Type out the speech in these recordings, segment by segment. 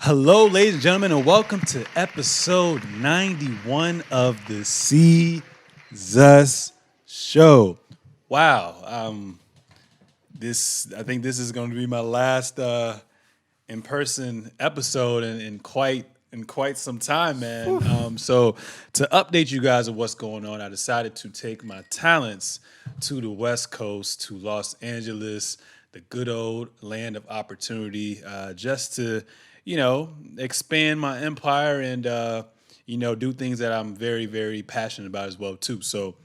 Hello, ladies and gentlemen, and welcome to episode 91 of the Jesus Show. Wow, I think this is going to be my last in-person episode in quite some time, man. So to update you guys of what's going on, I decided to take my talents to the West Coast, to Los Angeles, the good old land of opportunity, just to, expand my empire and, do things that I'm very, very passionate about as well, too. So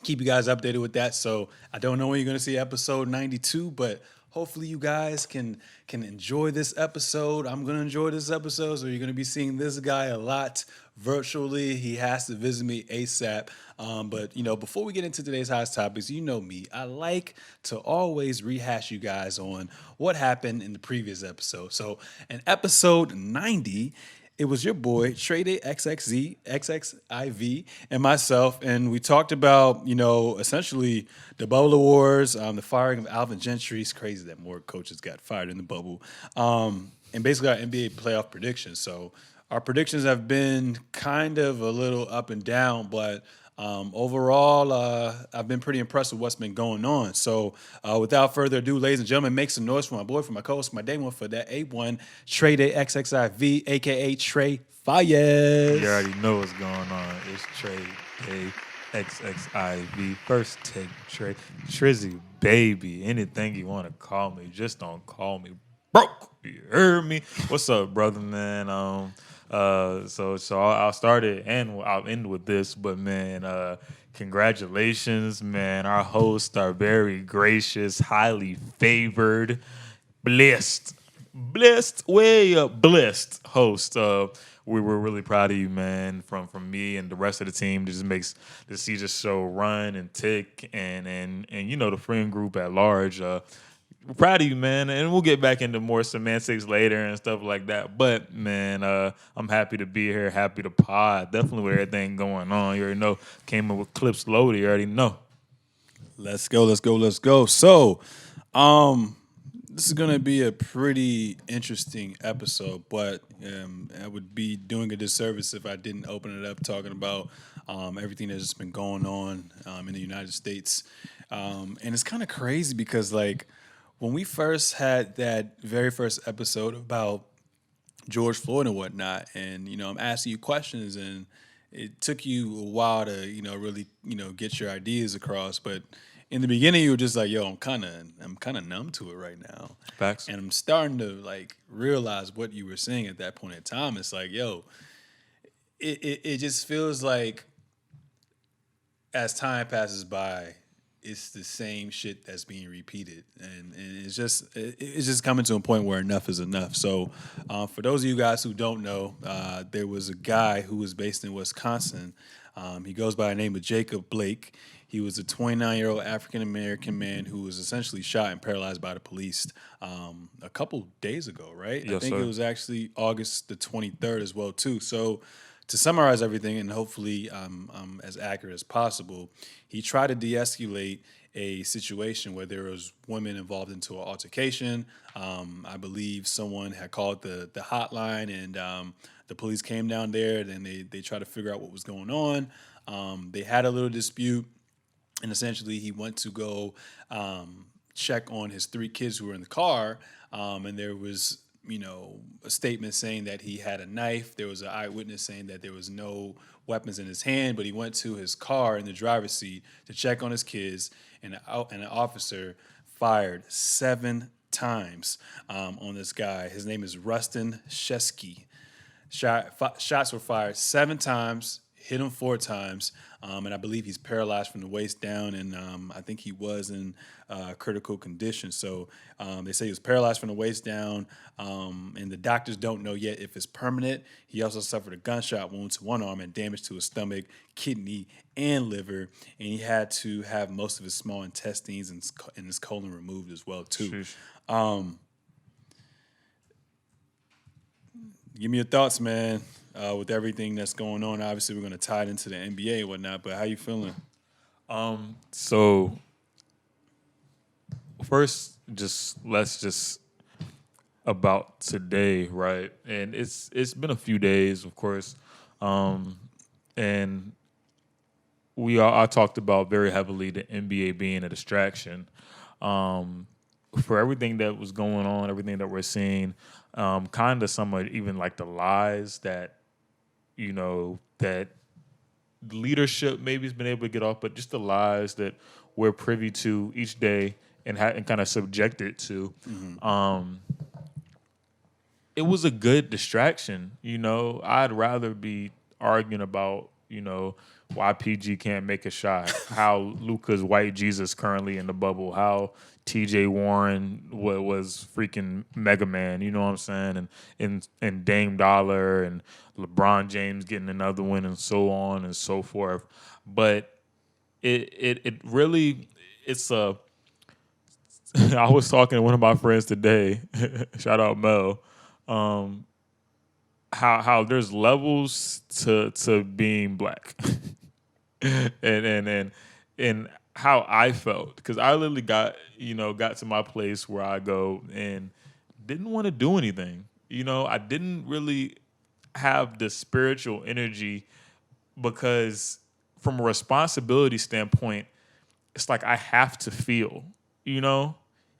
keep you guys updated with that. So I don't know when you're going to see episode 92, but hopefully you guys can enjoy this episode. I'm going to enjoy this episode. So you're going to be seeing this guy a lot virtually. He has to visit me ASAP. But before we get into today's hottest topics, you know me, I like to always rehash you guys on what happened in the previous episode. So in episode 90, it was your boy Trey Day XXIV and myself, and we talked about essentially the bubble wars, the firing of Alvin Gentry. It's crazy that more coaches got fired in the bubble, and basically our NBA playoff predictions. So our predictions have been kind of a little up and down, but overall, I've been pretty impressed with what's been going on. So without further ado, ladies and gentlemen, make some noise for my boy, for my co-host, my day one, for that A1, Trey Day XXIV, a.k.a. Trey Fayez. You already know what's going on. It's Trey Day XXIV. First take Trey. Trizzy, baby. Anything you want to call me, just don't call me broke. You heard me? What's up, brother, man? So I'll start it and I'll end with this, but man, congratulations, man. Our hosts are very gracious, highly favored, blessed host. We were really proud of you, man, from me and the rest of the team. That just makes the Seizus Show run and tick, and the friend group at large. We're proud of you, man, and we'll get back into more semantics later and stuff like that. But, man, I'm happy to be here, happy to pod. Definitely with everything going on. You already know, came in with clips loaded. You already know. Let's go. So, this is going to be a pretty interesting episode, but I would be doing a disservice if I didn't open it up talking about everything that's just been going on in the United States. And it's kind of crazy because, like, when we first had that very first episode about George Floyd and whatnot, and I'm asking you questions, and it took you a while to really get your ideas across, but in the beginning you were just like, yo, I'm kind of numb to it right now. Facts. And I'm starting to like realize what you were saying at that point in time. It's like, yo, it just feels like as time passes by, it's the same shit that's being repeated, and it's just coming to a point where enough is enough. So, for those of you guys who don't know, there was a guy who was based in Wisconsin. He goes by the name of Jacob Blake. He was a 29-year-old African American man who was essentially shot and paralyzed by the police a couple days ago, right? Yes, I think sir. it was actually August the 23rd as well, too. So, to summarize everything, and hopefully I'm as accurate as possible, he tried to de-escalate a situation where there was women involved into an altercation. I believe someone had called the hotline, and the police came down there. And they tried to figure out what was going on. They had a little dispute, and essentially he went to go check on his 3 kids who were in the car, and there was a statement saying that he had a knife. There was an eyewitness saying that there was no weapons in his hand, but he went to his car in the driver's seat to check on his kids, and an officer fired 7 times on this guy. His name is Rustin Shesky. Shots were fired 7 times, hit him 4 times, and I believe he's paralyzed from the waist down, and I think he was in critical condition. So they say he was paralyzed from the waist down, and the doctors don't know yet if it's permanent. He also suffered a gunshot wound to one arm and damage to his stomach, kidney, and liver, and he had to have most of his small intestines and his colon removed as well, too. Give me your thoughts, man, with everything that's going on. Obviously, we're going to tie it into the NBA and whatnot, but how you feeling? So first, let's about today, right? And it's been a few days, of course, and I talked about very heavily the NBA being a distraction for everything that was going on, everything that we're seeing. Kind of some of even like the lies that that leadership maybe has been able to get off, but just the lies that we're privy to each day and kind of subjected to. It was a good distraction. I'd rather be arguing about, why PG can't make a shot, how Luka's white Jesus currently in the bubble, how TJ Warren was freaking Mega Man, you know what I'm saying? And Dame Dollar and LeBron James getting another win and so on and so forth. But it really, it's a, I was talking to one of my friends today, shout out Mel, how there's levels to being black. and how I felt, because I literally got to my place where I go and didn't want to do anything. I didn't really have the spiritual energy, because from a responsibility standpoint, it's like I have to feel, even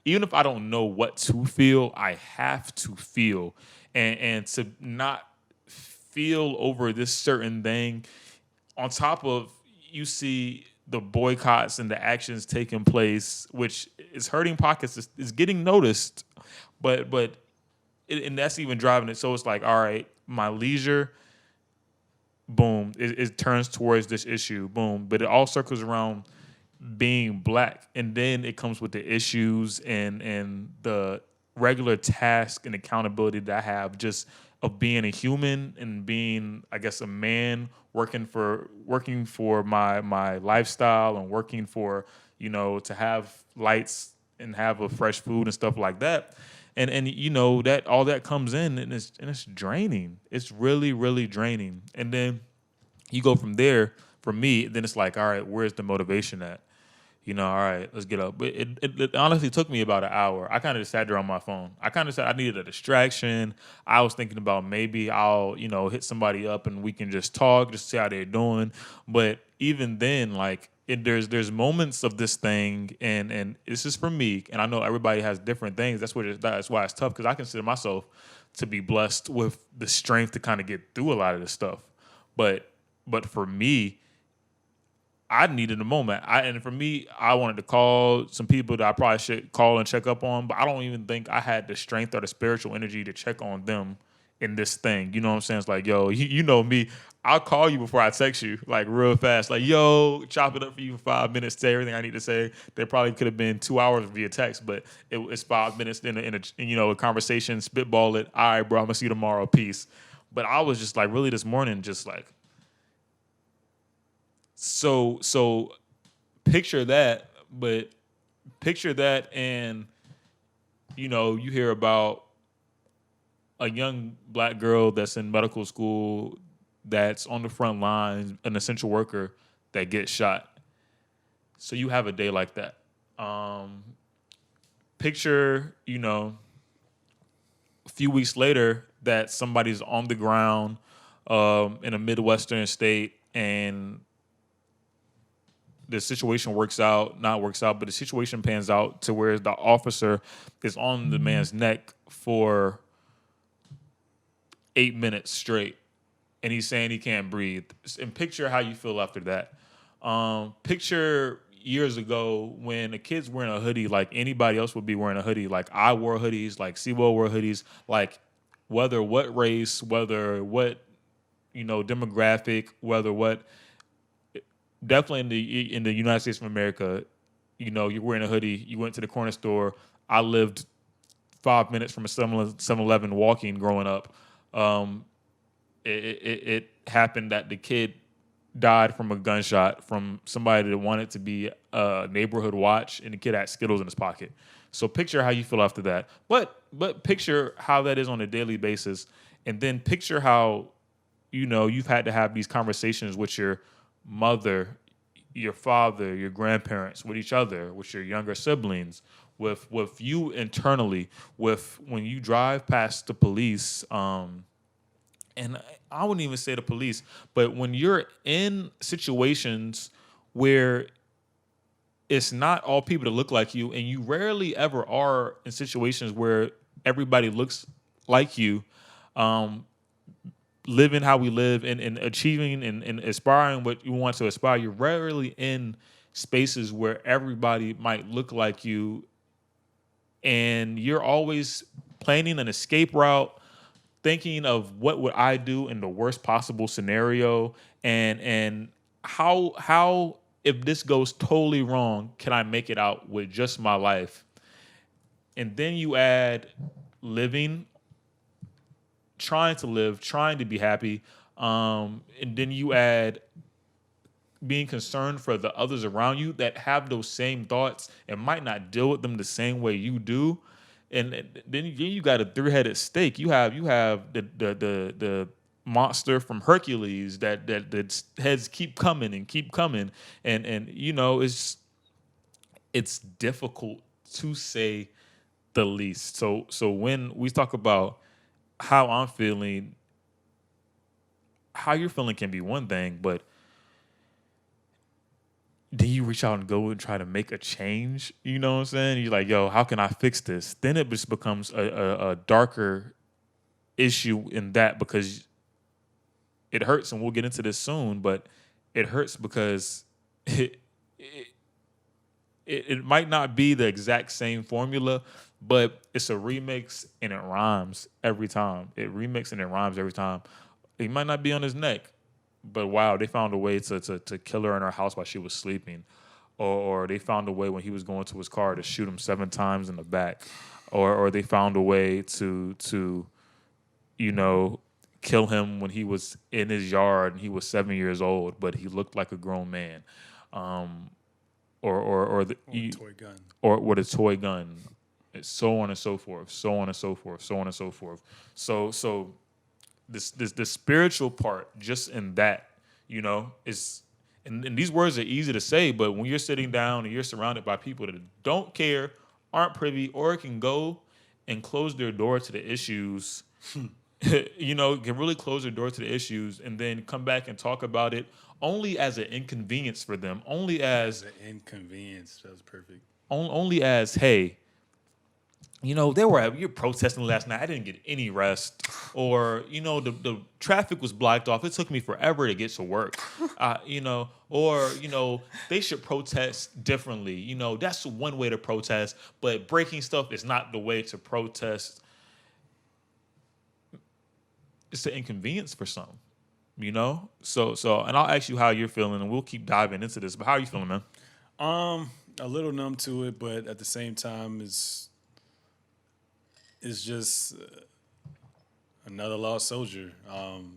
if I don't know what to feel, I have to feel, and to not feel over this certain thing. On top of, you see the boycotts and the actions taking place, which is hurting pockets, is getting noticed, and that's even driving it. So it's like, all right, my leisure, boom, it turns towards this issue, boom, but it all circles around being black, and then it comes with the issues and the regular task and accountability that I have, just of being a human and being, I guess, a man working for my lifestyle and working for, to have lights and have a fresh food and stuff like that. And that all that comes in, and it's draining. It's really, really draining. And then you go from there. For me, then it's like, all right, where's the motivation at? All right, let's get up. But it honestly took me about an hour. I kind of just sat there on my phone. I kind of said I needed a distraction. I was thinking about maybe I'll, hit somebody up and we can just talk, just see how they're doing. But even then, like, there's moments of this thing, and this is for me, and I know everybody has different things. That's why it's tough, because I consider myself to be blessed with the strength to kind of get through a lot of this stuff. But for me, I needed a moment. And for me, I wanted to call some people that I probably should call and check up on, but I don't even think I had the strength or the spiritual energy to check on them in this thing. You know what I'm saying? It's like, yo, you know me. I'll call you before I text you, like, real fast. Like, yo, chop it up for you for 5 minutes, say everything I need to say. There probably could have been 2 hours via text, but it's 5 minutes in a conversation, spitball it. All right, bro, I'm going to see you tomorrow. Peace. But I was just like, really this morning, just like, So picture that, and you hear about a young black girl that's in medical school, that's on the front lines, an essential worker that gets shot. So you have a day like that. Picture, a few weeks later that somebody's on the ground in a Midwestern state, and the situation but the situation pans out to where the officer is on the man's neck for 8 minutes straight, and he's saying he can't breathe. And picture how you feel after that. Picture years ago when a kid's wearing a hoodie like anybody else would be wearing a hoodie. Like, I wore hoodies, like Sebo wore hoodies, like whether what race, whether what, demographic, whether what, definitely in the United States of America, you're wearing a hoodie, you went to the corner store. I lived 5 minutes from a 7-Eleven walking growing up. It happened that the kid died from a gunshot from somebody that wanted to be a neighborhood watch, and the kid had Skittles in his pocket. So picture how you feel after that. But picture how that is on a daily basis, and then picture how, you've had to have these conversations with your mother, your father, your grandparents, with each other, with your younger siblings, with you internally, with when you drive past the police, and I wouldn't even say the police, but when you're in situations where it's not all people that look like you, and you rarely ever are in situations where everybody looks like you, living how we live and achieving and aspiring what you want to aspire, you're rarely in spaces where everybody might look like you, and you're always planning an escape route, thinking of what would I do in the worst possible scenario, and how if this goes totally wrong, can I make it out with just my life? And then you add living, trying to live, trying to be happy, and then you add being concerned for the others around you that have those same thoughts and might not deal with them the same way you do. And then you got a three-headed snake. You have the monster from Hercules that heads keep coming and keep coming, and you know it's difficult to say the least. So when we talk about how I'm feeling, how you're feeling can be one thing, but then you reach out and go and try to make a change. You know what I'm saying? You're like, yo, how can I fix this? Then it just becomes a darker issue in that, because it hurts, and we'll get into this soon, but it hurts because it might not be the exact same formula, but it's a remix and it rhymes every time. It remixes and it rhymes every time. He might not be on his neck, but wow, they found a way to kill her in her house while she was sleeping. Or they found a way when he was going to his car to shoot him 7 times in the back. Or they found a way to you know, kill him when he was in his yard and he was 7 years old, but he looked like a grown man. Or toy gun. Or with a toy gun. So on and so forth. So on and so forth. So on and so forth. So this the spiritual part, just in that, you know, is and these words are easy to say, but when you're sitting down and you're surrounded by people that don't care, aren't privy, or can go and close their door to the issues, you know, can really close their door to the issues and then come back and talk about it only as an inconvenience for them, only as an inconvenience. That was perfect. Only as, hey, you know, you're protesting last night. I didn't get any rest. Or, you know, the traffic was blocked off. It took me forever to get to work. You know, or, you know, they should protest differently. You know, that's one way to protest, but breaking stuff is not the way to protest. It's an inconvenience for some, you know? So, and I'll ask you how you're feeling, and we'll keep diving into this, but how are you feeling, man? A little numb to it, but at the same time, it's just another lost soldier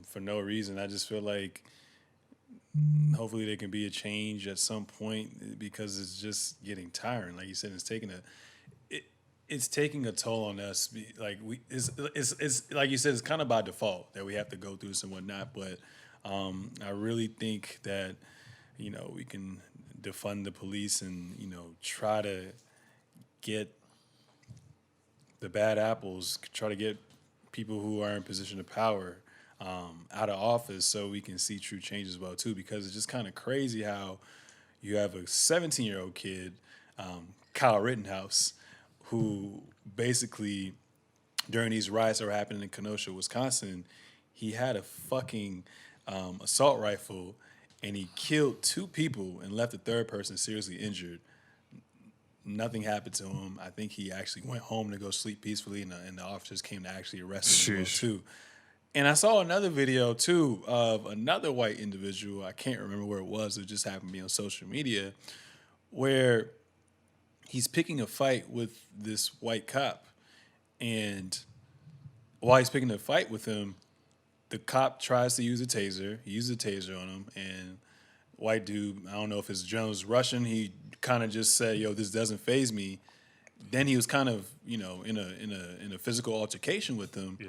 for no reason. I just feel like hopefully there can be a change at some point, because it's just getting tiring. Like you said, it's taking a toll on us. Like it's like you said, it's kind of by default that we have to go through this and whatnot. But I really think that, you know, we can defund the police and, you know, try to get the bad apples, try to get people who are in position of power out of office, so we can see true change as well too. Because it's just kind of crazy how you have a 17-year-old kid, Kyle Rittenhouse, who basically during these riots that were happening in Kenosha, Wisconsin, he had a fucking assault rifle and he killed 2 people and left a third person seriously injured. Nothing happened to him. I think he actually went home to go sleep peacefully, and the officers came to actually arrest him too. And I saw another video too of another white individual. I can't remember where it was. It just happened to be on social media, where he's picking a fight with this white cop, and while he's picking a fight with him, the cop tries to use a taser. He uses a taser on him, and white dude, I don't know if his adrenaline was Russian, he kind of just said, yo, this doesn't faze me. Then he was kind of, you know, in a physical altercation with him. Yeah.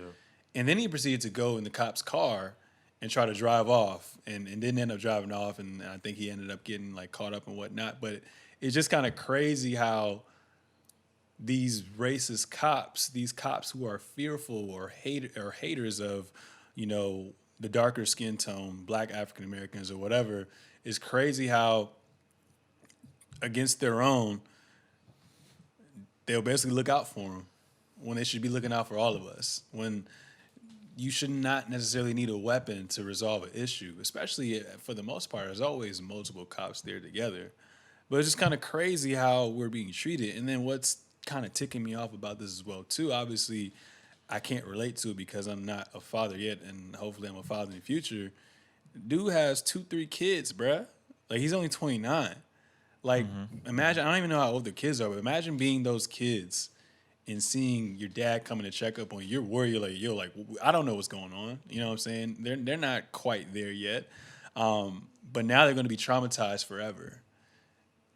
And then he proceeded to go in the cop's car and try to drive off, and didn't end up driving off, and I think he ended up getting like caught up and whatnot. But it's just kind of crazy how these racist cops, these cops who are fearful or haters of, the darker skin tone, black African Americans or whatever, it's crazy how against their own, they'll basically look out for them when they should be looking out for all of us. When you should not necessarily need a weapon to resolve an issue, especially for the most part. There's always multiple cops there together. But it's just kind of crazy how we're being treated. And then what's kind of ticking me off about this as well, too, obviously, I can't relate to it because I'm not a father yet, and hopefully I'm a father in the future. Dude has 2, 3 kids, bruh. Like, he's only 29. Like, imagine, I don't even know how old the kids are, but imagine being those kids and seeing your dad coming to check up on you. You're worried, like, I don't know what's going on. You know what I'm saying? They're not quite there yet. But now they're going to be traumatized forever.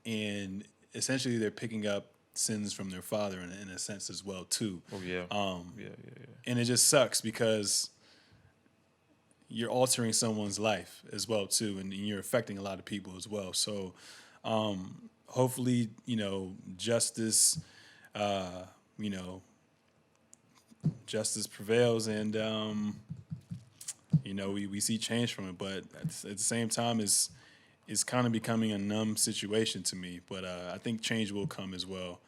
And essentially they're picking up sins from their father in a sense as well, too. Oh, yeah. Yeah. And it just sucks because you're altering someone's life as well, too. And you're affecting a lot of people as well. So hopefully, justice, justice prevails and, we see change from it. But at the same time, it's kind of becoming a numb situation to me. But I think change will come as well.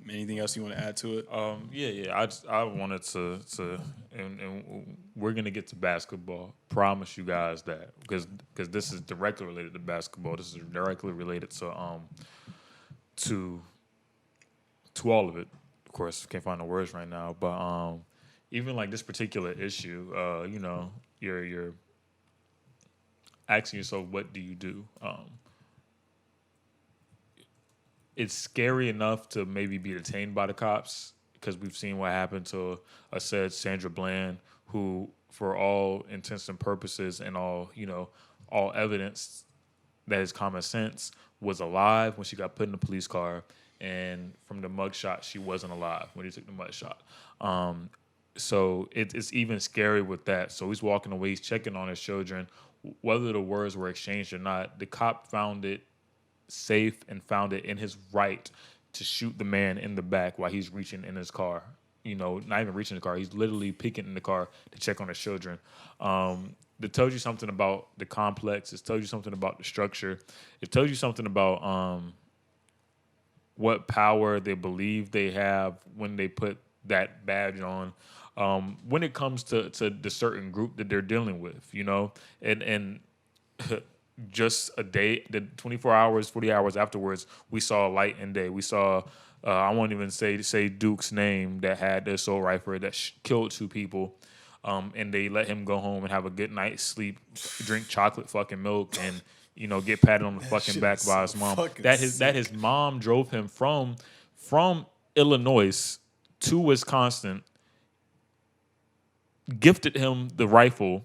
Anything else you want to add to it? Yeah. I wanted to and we're gonna get to basketball. Promise you guys that because this is directly related to basketball. This is directly related to all of it. Of course, can't find the words right now, but even like this particular issue, you're asking yourself, what do you do? It's scary enough to maybe be detained by the cops because we've seen what happened to said Sandra Bland, who, for all intents and purposes and all evidence that is common sense, was alive when she got put in the police car, and from the mugshot, she wasn't alive when he took the mugshot. So it's even scary with that. So he's walking away, he's checking on his children, whether the words were exchanged or not. The cop found it safe and found it in his right to shoot the man in the back while he's reaching in his car. Not even reaching the car. He's literally peeking in the car to check on his children. It tells you something about the complex. It tells you something about the structure. It tells you something about what power they believe they have when they put that badge on. When it comes to the certain group that they're dealing with, and just a day, the 24 hours, 40 hours afterwards, we saw light and day. We saw, I won't even say Duke's name, that had the assault rifle that killed 2 people. And they let him go home and have a good night's sleep, drink chocolate fucking milk, and get patted on the fucking back by his mom. That his mom drove him from Illinois to Wisconsin, gifted him the rifle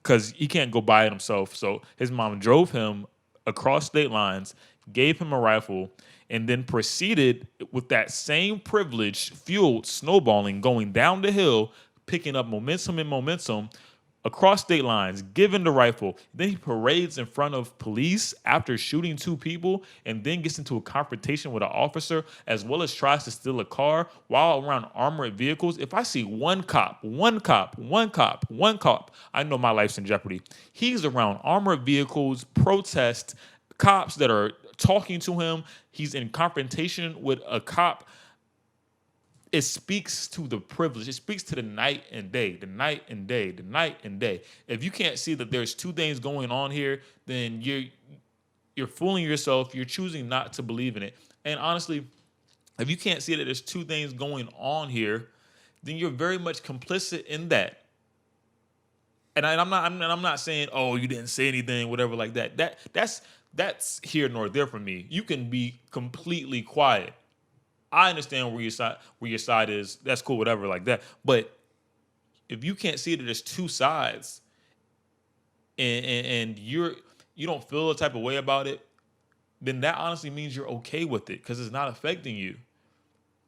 because he can't go buy it himself. So his mom drove him across state lines, gave him a rifle, and then proceeded with that same privilege, fueled snowballing, going down the hill, picking up momentum across state lines, given the rifle. Then he parades in front of police after shooting 2 people and then gets into a confrontation with an officer, as well as tries to steal a car while around armored vehicles. If I see one cop, I know my life's in jeopardy. He's around armored vehicles, protest, cops that are talking to him. He's in confrontation with a cop. It speaks to the privilege. It speaks to the night and day. If you can't see that there's 2 things going on here, then you're fooling yourself. You're choosing not to believe in it. And honestly, if you can't see that there's 2 things going on here, then you're very much complicit in that. And I'm not saying, oh, you didn't say anything, whatever like that. That's here nor there for me. You can be completely quiet. I understand where your side is. That's cool, whatever, like that. But if you can't see that there's 2 sides, and you don't feel a type of way about it, then that honestly means you're okay with it because it's not affecting you.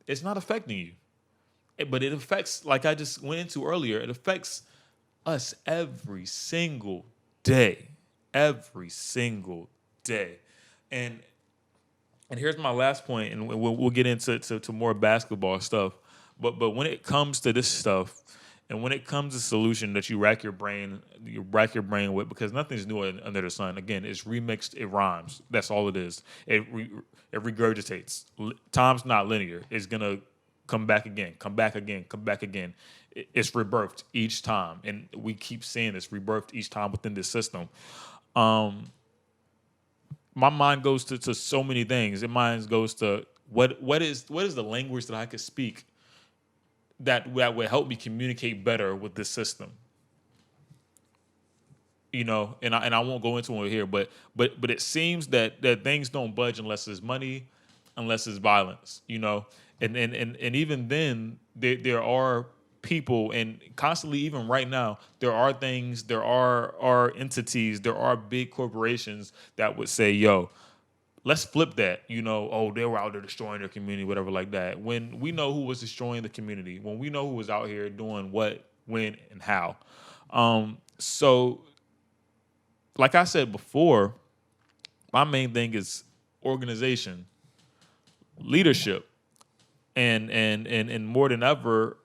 It's not affecting you, but it affects, like I just went into earlier, it affects us every single day, and and here's my last point, and we'll get into to more basketball stuff. But when it comes to this stuff, and when it comes to solution that you rack your brain with, because nothing's new under the sun. Again, it's remixed. It rhymes. That's all it is. It regurgitates. Time's not linear. It's gonna come back again, come back again, come back again. It's rebirthed each time, and we keep seeing this rebirthed each time within this system. My mind goes to so many things. It mind goes to what is the language that I could speak that would help me communicate better with this system. You know, and I won't go into it here, but it seems that things don't budge unless it's money, unless it's violence. You know, and even then there are people, and constantly, even right now, there are things, there are entities, there are big corporations that would say, yo, let's flip that. You know, oh, they were out there destroying their community, whatever like that. When we know who was destroying the community, when we know who was out here doing what, when, and how. So like I said before, my main thing is organization, leadership, and more than ever,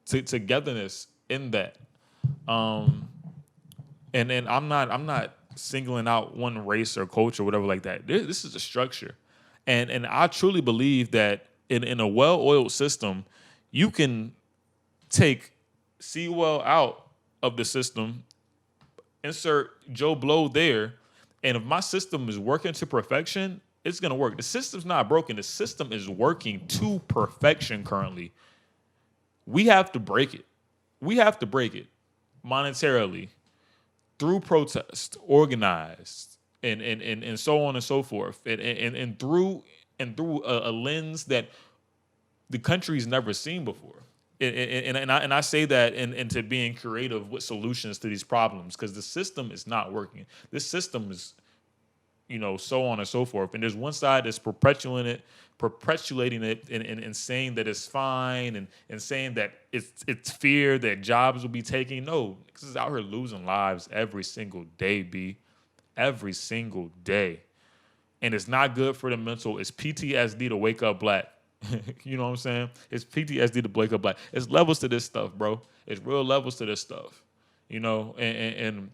togetherness in that. And I'm not singling out one race or culture or whatever like that. This is a structure. And I truly believe that in a well-oiled system, you can take Sewell out of the system, insert Joe Blow there, and if my system is working to perfection, it's going to work. The system's not broken. The system is working to perfection currently. We have to break it. We have to break it monetarily, through protest, organized, and so on and so forth, and through a lens that the country's never seen before. And I say that into being creative with solutions to these problems, because the system is not working. This system is, you know, so on and so forth. And there's one side that's perpetuating it and saying that it's fine, and saying that it's fear that jobs will be taken. No, because it's out here losing lives every single day, B. Every single day. And it's not good for the mental. It's PTSD to wake up black. You know what I'm saying? It's PTSD to wake up black. It's levels to this stuff, bro. It's real levels to this stuff. You know, and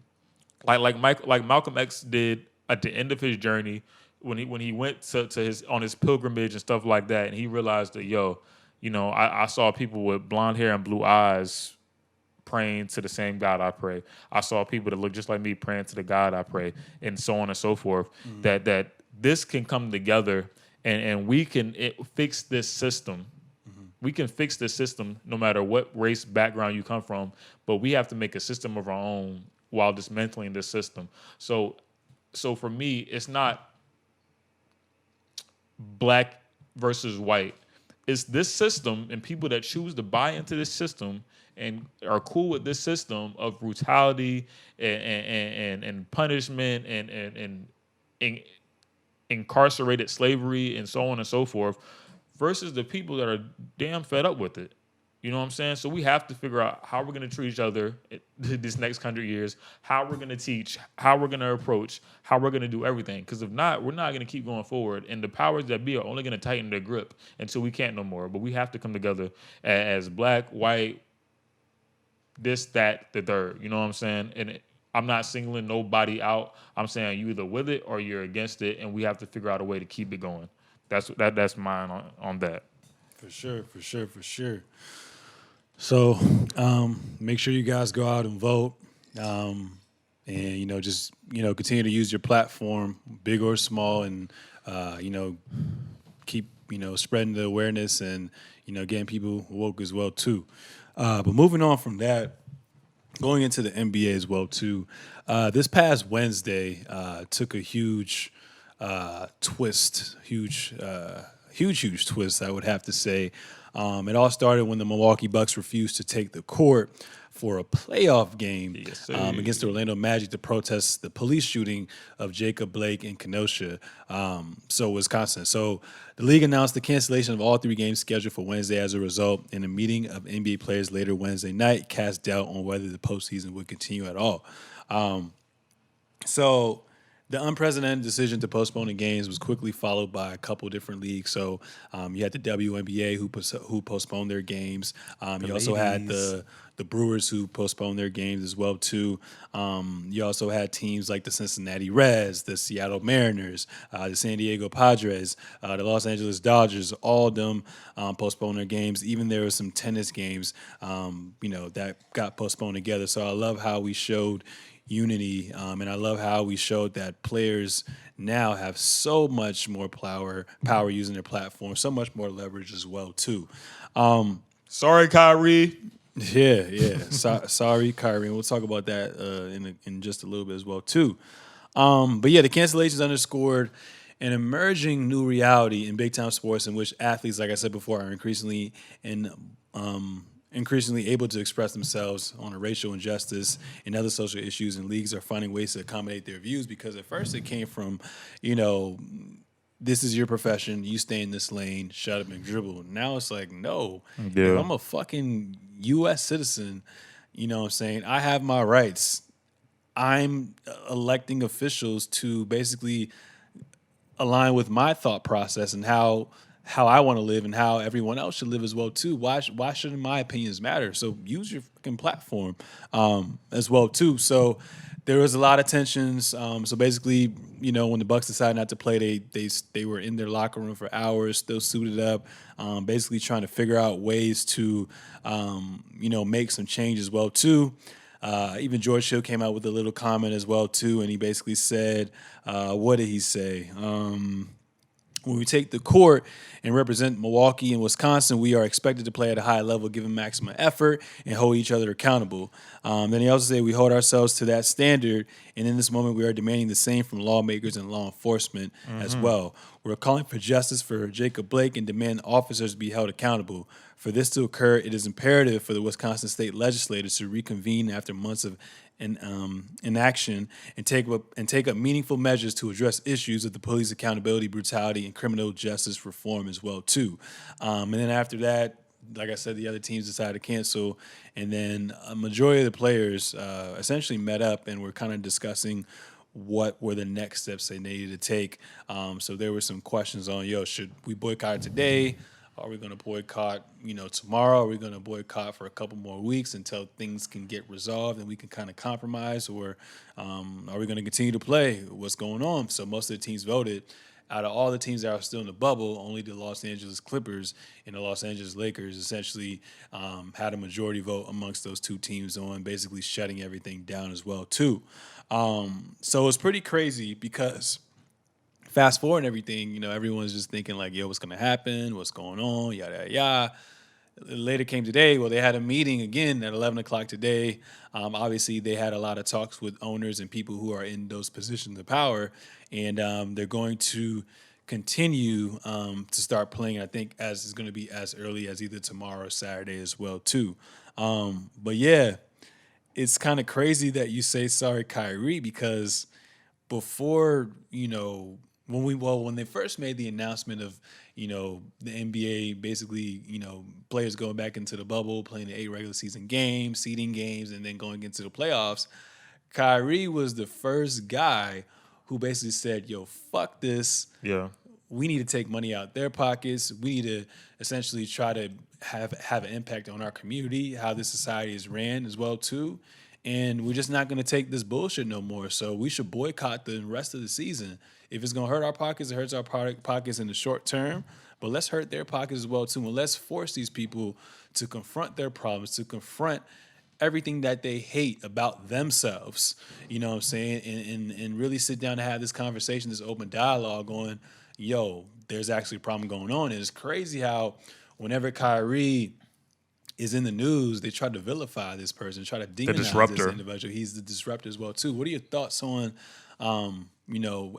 like Malcolm X did at the end of his journey, when he went to his pilgrimage and stuff like that, and he realized that, yo, you know, I saw people with blonde hair and blue eyes praying to the same God I pray. I saw people that look just like me praying to the God I pray, and so on and so forth. Mm-hmm. That this can come together, and we can fix this system. Mm-hmm. We can fix this system no matter what race background you come from, but we have to make a system of our own while dismantling this system. So for me, it's not black versus white. It's this system and people that choose to buy into this system and are cool with this system of brutality and punishment and incarcerated slavery and so on and so forth, versus the people that are damn fed up with it. You know what I'm saying? So we have to figure out how we're going to treat each other this next 100 years, how we're going to teach, how we're going to approach, how we're going to do everything. Because if not, we're not going to keep going forward. And the powers that be are only going to tighten their grip until we can't no more. But we have to come together as black, white, this, that, the third. You know what I'm saying? And I'm not singling nobody out. I'm saying you either with it or you're against it, and we have to figure out a way to keep it going. That's mine on that. For sure. So make sure you guys go out and vote, and just continue to use your platform, big or small, and keep spreading the awareness and getting people woke as well too. But moving on from that, going into the NBA as well too. This past Wednesday took a huge twist, huge twist, I would have to say. It all started when the Milwaukee Bucks refused to take the court for a playoff game against the Orlando Magic to protest the police shooting of Jacob Blake in Kenosha, Wisconsin. So the league announced the cancellation of all 3 games scheduled for Wednesday as a result, and a meeting of NBA players later Wednesday night cast doubt on whether the postseason would continue at all. So The unprecedented decision to postpone the games was quickly followed by a couple different leagues. So you had the WNBA who postponed their games. You also had ladies. the Brewers who postponed their games as well too. You also had teams like the Cincinnati Reds, the Seattle Mariners, the San Diego Padres, the Los Angeles Dodgers. All of them postponed their games. Even there were some tennis games, that got postponed together. So I love how we showed unity, and I love how we showed that players now have so much more power using their platform, so much more leverage as well too. Sorry, Kyrie. Yeah. Sorry, Kyrie. And we'll talk about that in just a little bit as well too. But yeah, the cancellations underscored an emerging new reality in big time sports in which athletes, like I said before, are increasingly able to express themselves on a racial injustice and other social issues, and leagues are finding ways to accommodate their views, because at first it came from, this is your profession, you stay in this lane, shut up and dribble. Now it's like, no, if Yeah. I'm a fucking U.S. citizen, you know what I'm saying, I have my rights. I'm electing officials to basically align with my thought process and how I want to live and how everyone else should live as well too. Why shouldn't my opinions matter? So use your fucking platform as well too. So there was a lot of tensions. So basically, when the Bucks decided not to play, they were in their locker room for hours, still suited up, basically trying to figure out ways to make some change as well too. Even George Hill came out with a little comment as well too, and he basically said, what did he say? When we take the court and represent Milwaukee and Wisconsin, we are expected to play at a high level, giving maximum effort and hold each other accountable. Then he also said we hold ourselves to that standard, and in this moment we are demanding the same from lawmakers and law enforcement as well. We're calling for justice for Jacob Blake and demand officers be held accountable. For this to occur, it is imperative for the Wisconsin state legislators to reconvene after months of inaction and take up meaningful measures to address issues of the police accountability, brutality, and criminal justice reform as well too. And then after that, like I said, the other teams decided to cancel, and then a majority of the players essentially met up and were kind of discussing what were the next steps they needed to take. So there were some questions on, should we boycott today? Are we going to boycott, tomorrow? Are we going to boycott for a couple more weeks until things can get resolved and we can kind of compromise? Or are we going to continue to play? What's going on? So most of the teams voted. Out of all the teams that are still in the bubble, only the Los Angeles Clippers and the Los Angeles Lakers essentially had a majority vote amongst those two teams on basically shutting everything down as well, too. So it's pretty crazy because fast forward and everything, everyone's just thinking like, what's going to happen? What's going on? Yada, yada, yada. Later came today. Well, they had a meeting again at 11 o'clock today. Obviously, they had a lot of talks with owners and people who are in those positions of power, and they're going to continue to start playing. I think as is going to be as early as either tomorrow or Saturday as well too. But yeah, it's kind of crazy that you say sorry, Kyrie, because before when they first made the announcement of the NBA basically players going back into the bubble, playing the 8 regular season games, seeding games, and then going into the playoffs, Kyrie was the first guy who basically said, fuck this. Yeah. We need to take money out their pockets. We need to essentially try to have an impact on our community, how this society is ran as well too. And we're just not going to take this bullshit no more. So we should boycott the rest of the season. If it's going to hurt our pockets, it hurts our pockets in the short term. But let's hurt their pockets as well too. And let's force these people to confront their problems, to confront everything that they hate about themselves. You know what I'm saying? And really sit down and have this conversation, this open dialogue on, there's actually a problem going on. And it's crazy how whenever Kyrie is in the news, they try to vilify this person, try to demonize this individual. He's the disruptor as well too. What are your thoughts on,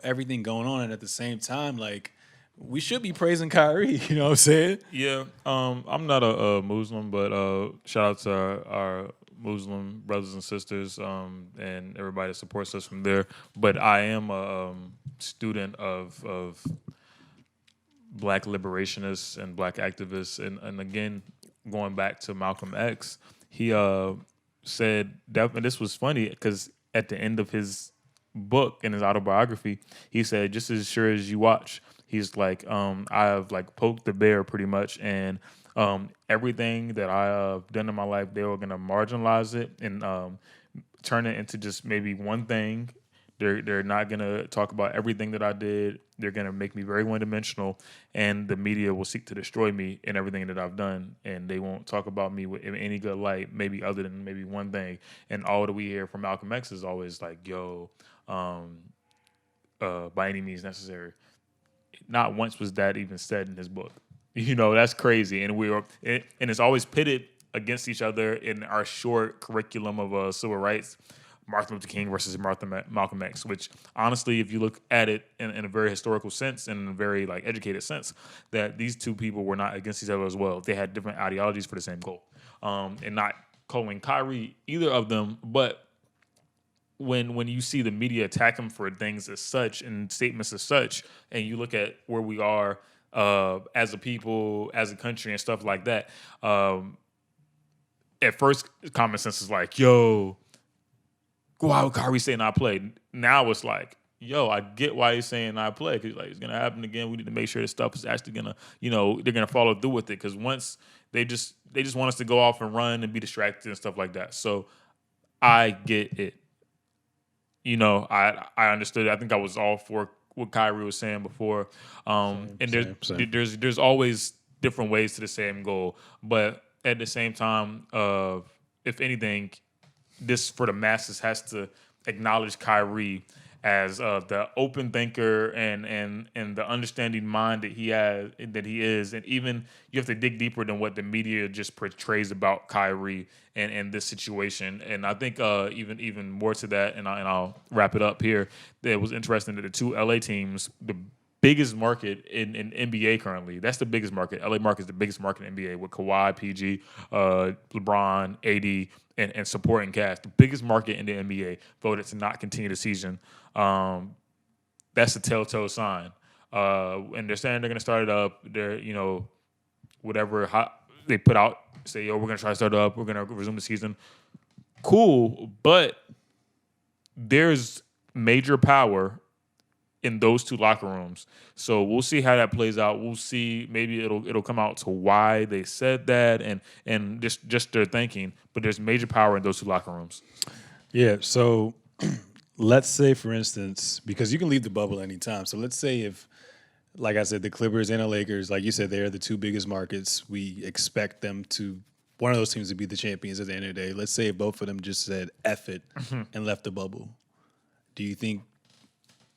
everything going on, and at the same time, like, we should be praising Kyrie? You know what I'm saying? Yeah. I'm not a Muslim, but shout out to our Muslim brothers and sisters and everybody that supports us from there. But I am a student of Black liberationists and Black activists, and again, going back to Malcolm X, he said, and this was funny because at the end of his book, in his autobiography, he said, just as sure as you watch, he's like, I've like poked the bear pretty much, and everything that I have done in my life, they were gonna marginalize it and turn it into just maybe one thing. They're not gonna talk about everything that I did. They're gonna make me very one dimensional, and the media will seek to destroy me and everything that I've done, and they won't talk about me in any good light, maybe other than maybe one thing. And all that we hear from Malcolm X is always like, "Yo, by any means necessary." Not once was that even said in his book. You know, that's crazy, and and it's always pitted against each other in our short curriculum of civil rights. Martin Luther King versus Malcolm X, which honestly, if you look at it in a very historical sense and in a very like educated sense, that these two people were not against each other as well. They had different ideologies for the same goal, and not calling Kyrie either of them. But when you see the media attack him for things as such and statements as such, and you look at where we are as a people, as a country, and stuff like that, at first common sense is like, yo, why would Kyrie say not play? Now it's like, yo, I get why he's saying not play, because like it's gonna happen again. We need to make sure this stuff is actually gonna, they're gonna follow through with it. Because once they just want us to go off and run and be distracted and stuff like that. So I get it. I understood it. I think I was all for what Kyrie was saying before. There's always different ways to the same goal, but at the same time, if anything, this for the masses has to acknowledge Kyrie as the open thinker and the understanding mind that he is, and even you have to dig deeper than what the media just portrays about Kyrie and this situation. And I think even more to that, and I'll wrap it up here. It was interesting that the two LA teams, the biggest market in NBA currently. That's the biggest market. LA market is the biggest market in NBA with Kawhi, PG, LeBron, AD, and supporting cast. The biggest market in the NBA voted to not continue the season. That's a telltale sign. And they're saying they're going to start it up. They're, whatever they put out, say, yo, we're going to try to start it up. We're going to resume the season. Cool, but there's major power in those two locker rooms. So we'll see how that plays out. We'll see. Maybe it'll come out to why they said that and just their thinking. But there's major power in those two locker rooms. Yeah. So let's say, for instance, because you can leave the bubble anytime. So let's say if, like I said, the Clippers and the Lakers, like you said, they're the two biggest markets. We expect one of those teams to be the champions at the end of the day. Let's say if both of them just said F it and left the bubble. Do you think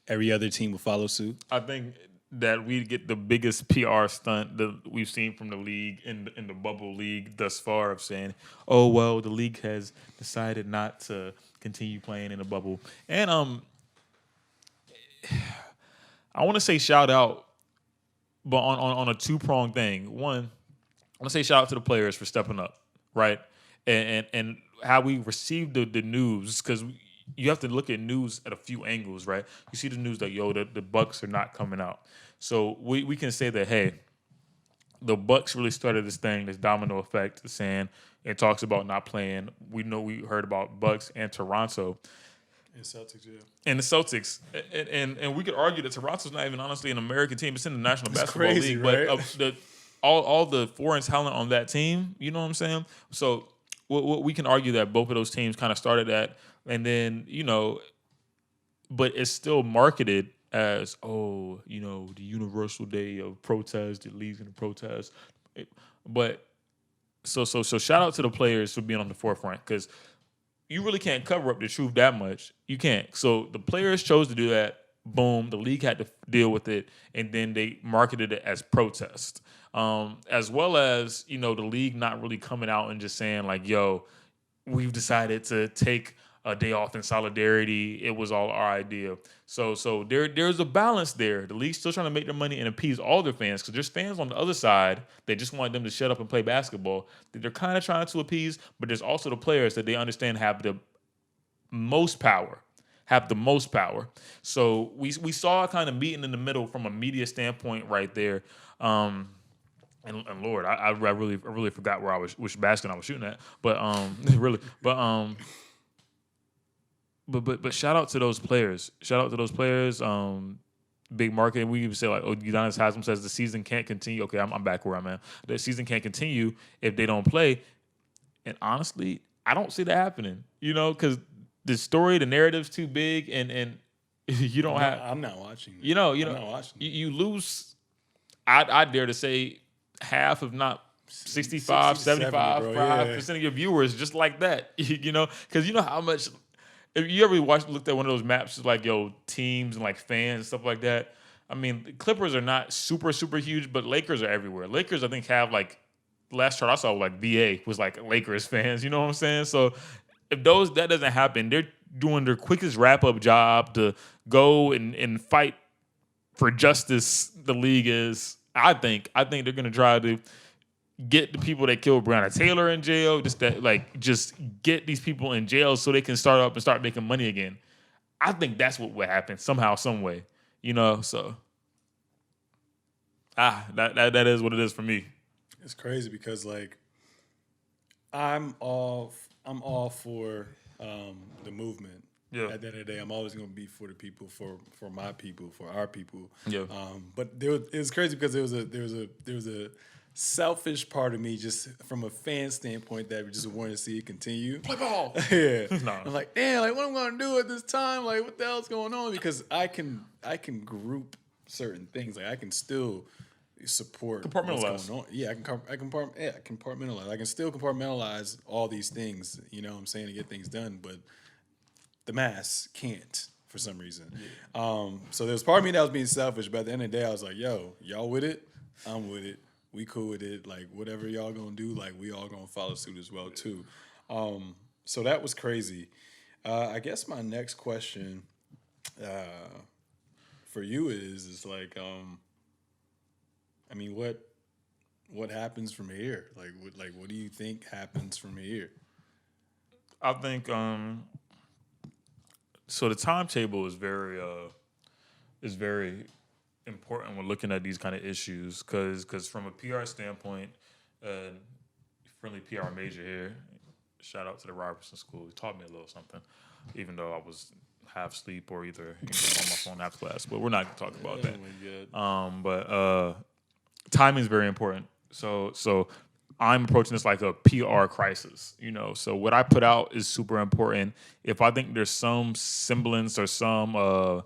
every other team will follow suit? I think that we get the biggest PR stunt that we've seen from the league in the bubble league thus far, of saying, "Oh well, the league has decided not to continue playing in the bubble." And I want to say shout out, but on a two-pronged thing. One, I want to say shout out to the players for stepping up, right? And how we received the news, because you have to look at news at a few angles, right? You see the news that, the Bucks are not coming out. So we can say that, hey, the Bucks really started this thing, this domino effect, saying it talks about not playing. We heard about Bucks and Toronto. And Celtics, yeah. And the Celtics. And we could argue that Toronto's not even honestly an American team. It's in the National Basketball League. Right? But all the foreign talent on that team, you know what I'm saying? So we can argue that both of those teams kind of started that. And then, but it's still marketed as, the universal day of protest, it leads into protest. But so shout out to the players for being on the forefront, because you really can't cover up the truth that much. You can't. So the players chose to do that. Boom. The league had to deal with it, and then they marketed it as protest. As well as, the league not really coming out and just saying like, yo, we've decided to take a day off in solidarity. It was all our idea. So there's a balance there. The league's still trying to make their money and appease all their fans, because there's fans on the other side that just want them to shut up and play basketball that they're kind of trying to appease. But there's also the players that they understand have the most power. So we saw a kind of meeting in the middle from a media standpoint right there. And Lord, I really forgot which basket I was shooting at. But But shout out to those players. Shout out to those players. Big market. We even say like, oh, Udonis Haslam says the season can't continue. Okay, I'm back where I'm at. The season can't continue if they don't play. And honestly, I don't see that happening. Because the story, the narrative's too big, and you don't have. I'm not watching. I'm not watching. You lose. I dare to say half, if not 65, 75% of your viewers just like that. Because you know how much. If you ever looked at one of those maps, like teams and like fans and stuff like that. I mean, the Clippers are not super super huge, but Lakers are everywhere. Lakers, I think, have like last chart I saw like VA was like Lakers fans. You know what I'm saying? So if that doesn't happen, they're doing their quickest wrap up job to go and fight for justice. The league is. I think they're gonna try to get the people that killed Breonna Taylor in jail, just get these people in jail so they can start making money again. I think that's what would happen somehow, some way. So that is what it is for me. It's crazy because like I'm all for the movement. Yeah. At the end of the day, I'm always going to be for the people, for my people, for our people. Yeah. But it was crazy because there was a selfish part of me, just from a fan standpoint, that we just wanted to see it continue. Play ball. Yeah. No. I'm like, damn, like what am I going to do at this time? Like what the hell's going on? Because I can group certain things. Like I can still support what's going on. Yeah, I can compartmentalize. I can still compartmentalize all these things, you know what I'm saying, to get things done, but the mass can't for some reason. Yeah. So there was part of me that was being selfish, but at the end of the day, I was like, yo, y'all with it? I'm with it. We cool with it. Like, whatever y'all gonna do, like, we all gonna follow suit as well, too. So that was crazy. I guess my next question for you is like, I mean, what happens from here? Like, what do you think happens from here? I think so. The timetable is very important when looking at these kind of issues, because from a PR standpoint, friendly PR major here. Shout out to the Robertson School. He taught me a little something, even though I was half asleep or either on my phone after class. But we're not going to talk about that. But timing is very important. So I'm approaching this like a PR crisis, So what I put out is super important. If I think there's some semblance or some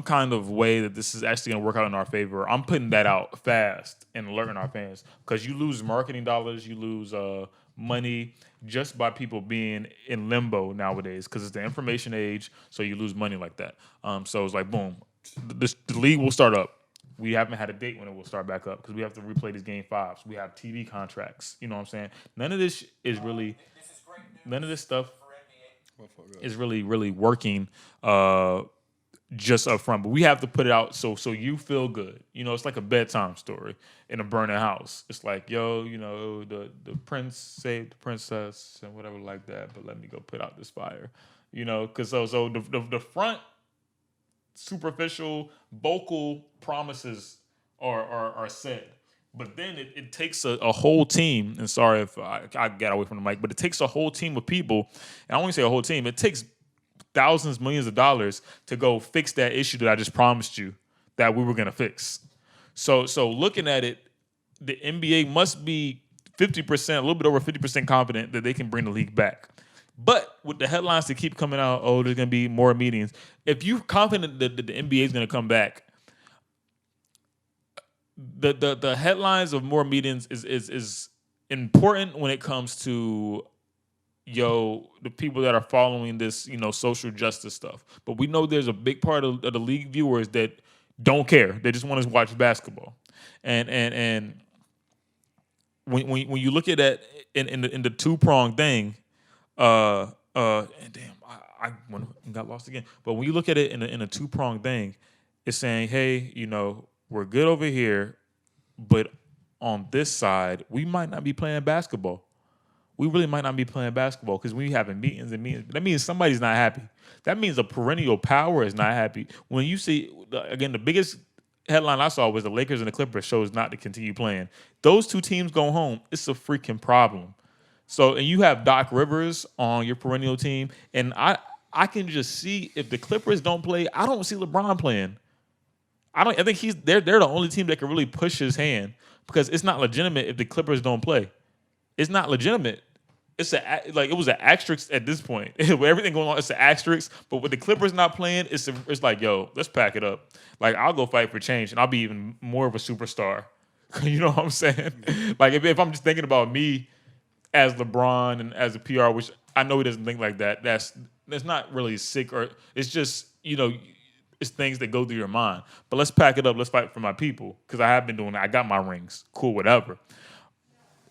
kind of way that this is actually going to work out in our favor, I'm putting that out fast and alerting our fans, because you lose marketing dollars, you lose money just by people being in limbo nowadays, because it's the information age, so you lose money like that. So it's like, boom, the league will start up. We haven't had a date when it will start back up, because we have to replay these game fives. We have TV contracts. You know what I'm saying? None of this is really, none of this stuff is really, really working just up front. But we have to put it out so you feel good. It's like a bedtime story in a burning house. It's like, yo, the prince saved the princess and whatever like that, but let me go put out this fire. Because so the front superficial vocal promises are said, but then it takes a whole team, and sorry if I got away from the mic, but it takes a whole team of people, and I don't even say a whole team, it takes thousands, millions of dollars to go fix that issue that I just promised you that we were going to fix. So looking at it, the NBA must be 50%, a little bit over 50% confident that they can bring the league back. But with the headlines that keep coming out, oh, there's going to be more meetings. If you're confident that the NBA is going to come back, the headlines of more meetings is important when it comes to the people that are following this, social justice stuff. But we know there's a big part of the league viewers that don't care. They just want to watch basketball. And when you look at that in the two-pronged thing, and damn, I got lost again. But when you look at it in a two-pronged thing, it's saying, hey, we're good over here, but on this side, we might not be playing basketball. We really might not be playing basketball because we having meetings and meetings. That means somebody's not happy. That means a perennial power is not happy. When you see, again, the biggest headline I saw was the Lakers and the Clippers chose not to continue playing. Those two teams go home. It's a freaking problem. So, and you have Doc Rivers on your perennial team, and I can just see if the Clippers don't play, I don't see LeBron playing. I think they're the only team that can really push his hand because it's not legitimate if the Clippers don't play. It's not legitimate. It was an asterisk at this point. With everything going on, it's an asterisk. But with the Clippers not playing, it's like, yo, let's pack it up. Like, I'll go fight for change, and I'll be even more of a superstar. You know what I'm saying? Like, if I'm just thinking about me as LeBron and as a PR, which I know he doesn't think like that. That's not really sick, or it's just, it's things that go through your mind. But let's pack it up. Let's fight for my people because I have been doing that. I got my rings. Cool, whatever.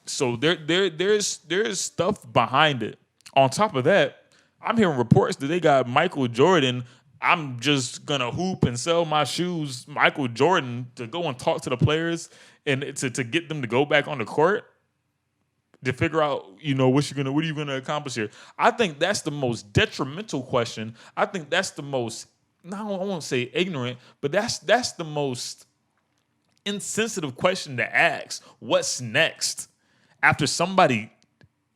So there's stuff behind it. On top of that, I'm hearing reports that they got Michael Jordan. I'm just gonna hoop and sell my shoes, Michael Jordan, to go and talk to the players and to get them to go back on the court to figure out, what are you gonna accomplish here? I think that's the most detrimental question. I think that's the most, I won't say ignorant, but that's the most insensitive question to ask. What's next? After somebody,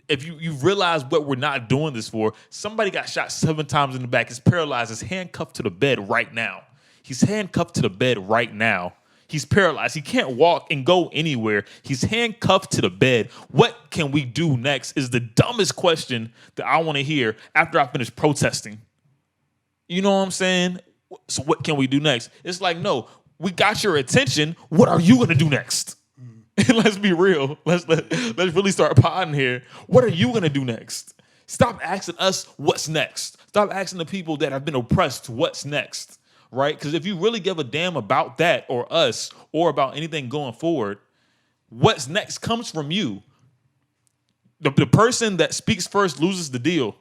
if you realize what we're not doing this for, somebody got shot 7 times in the back, is paralyzed, is handcuffed to the bed right now. He's handcuffed to the bed right now. He's paralyzed. He can't walk and go anywhere. He's handcuffed to the bed. What can we do next is the dumbest question that I want to hear after I finish protesting. You know what I'm saying? So what can we do next? It's like, no, we got your attention. What are you going to do next? Let's be real. Let's really start potting here. What are you going to do next? Stop asking us what's next. Stop asking the people that have been oppressed what's next, right? Because if you really give a damn about that or us or about anything going forward, what's next comes from you. The person that speaks first loses the deal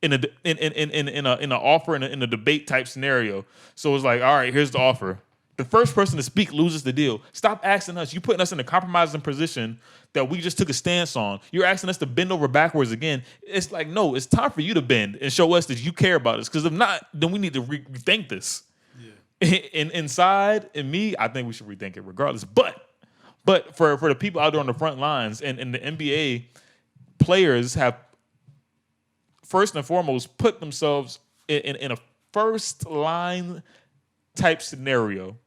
in an offer in a debate type scenario. So it's like, all right, here's the offer. The first person to speak loses the deal. Stop asking us. You're putting us in a compromising position that we just took a stance on. You're asking us to bend over backwards again. It's like, no, it's time for you to bend and show us that you care about us. Because if not, then we need to rethink this. Yeah. Inside, in me, I think we should rethink it regardless. But for the people out there on the front lines and the NBA, players have first and foremost put themselves in a first line type scenario.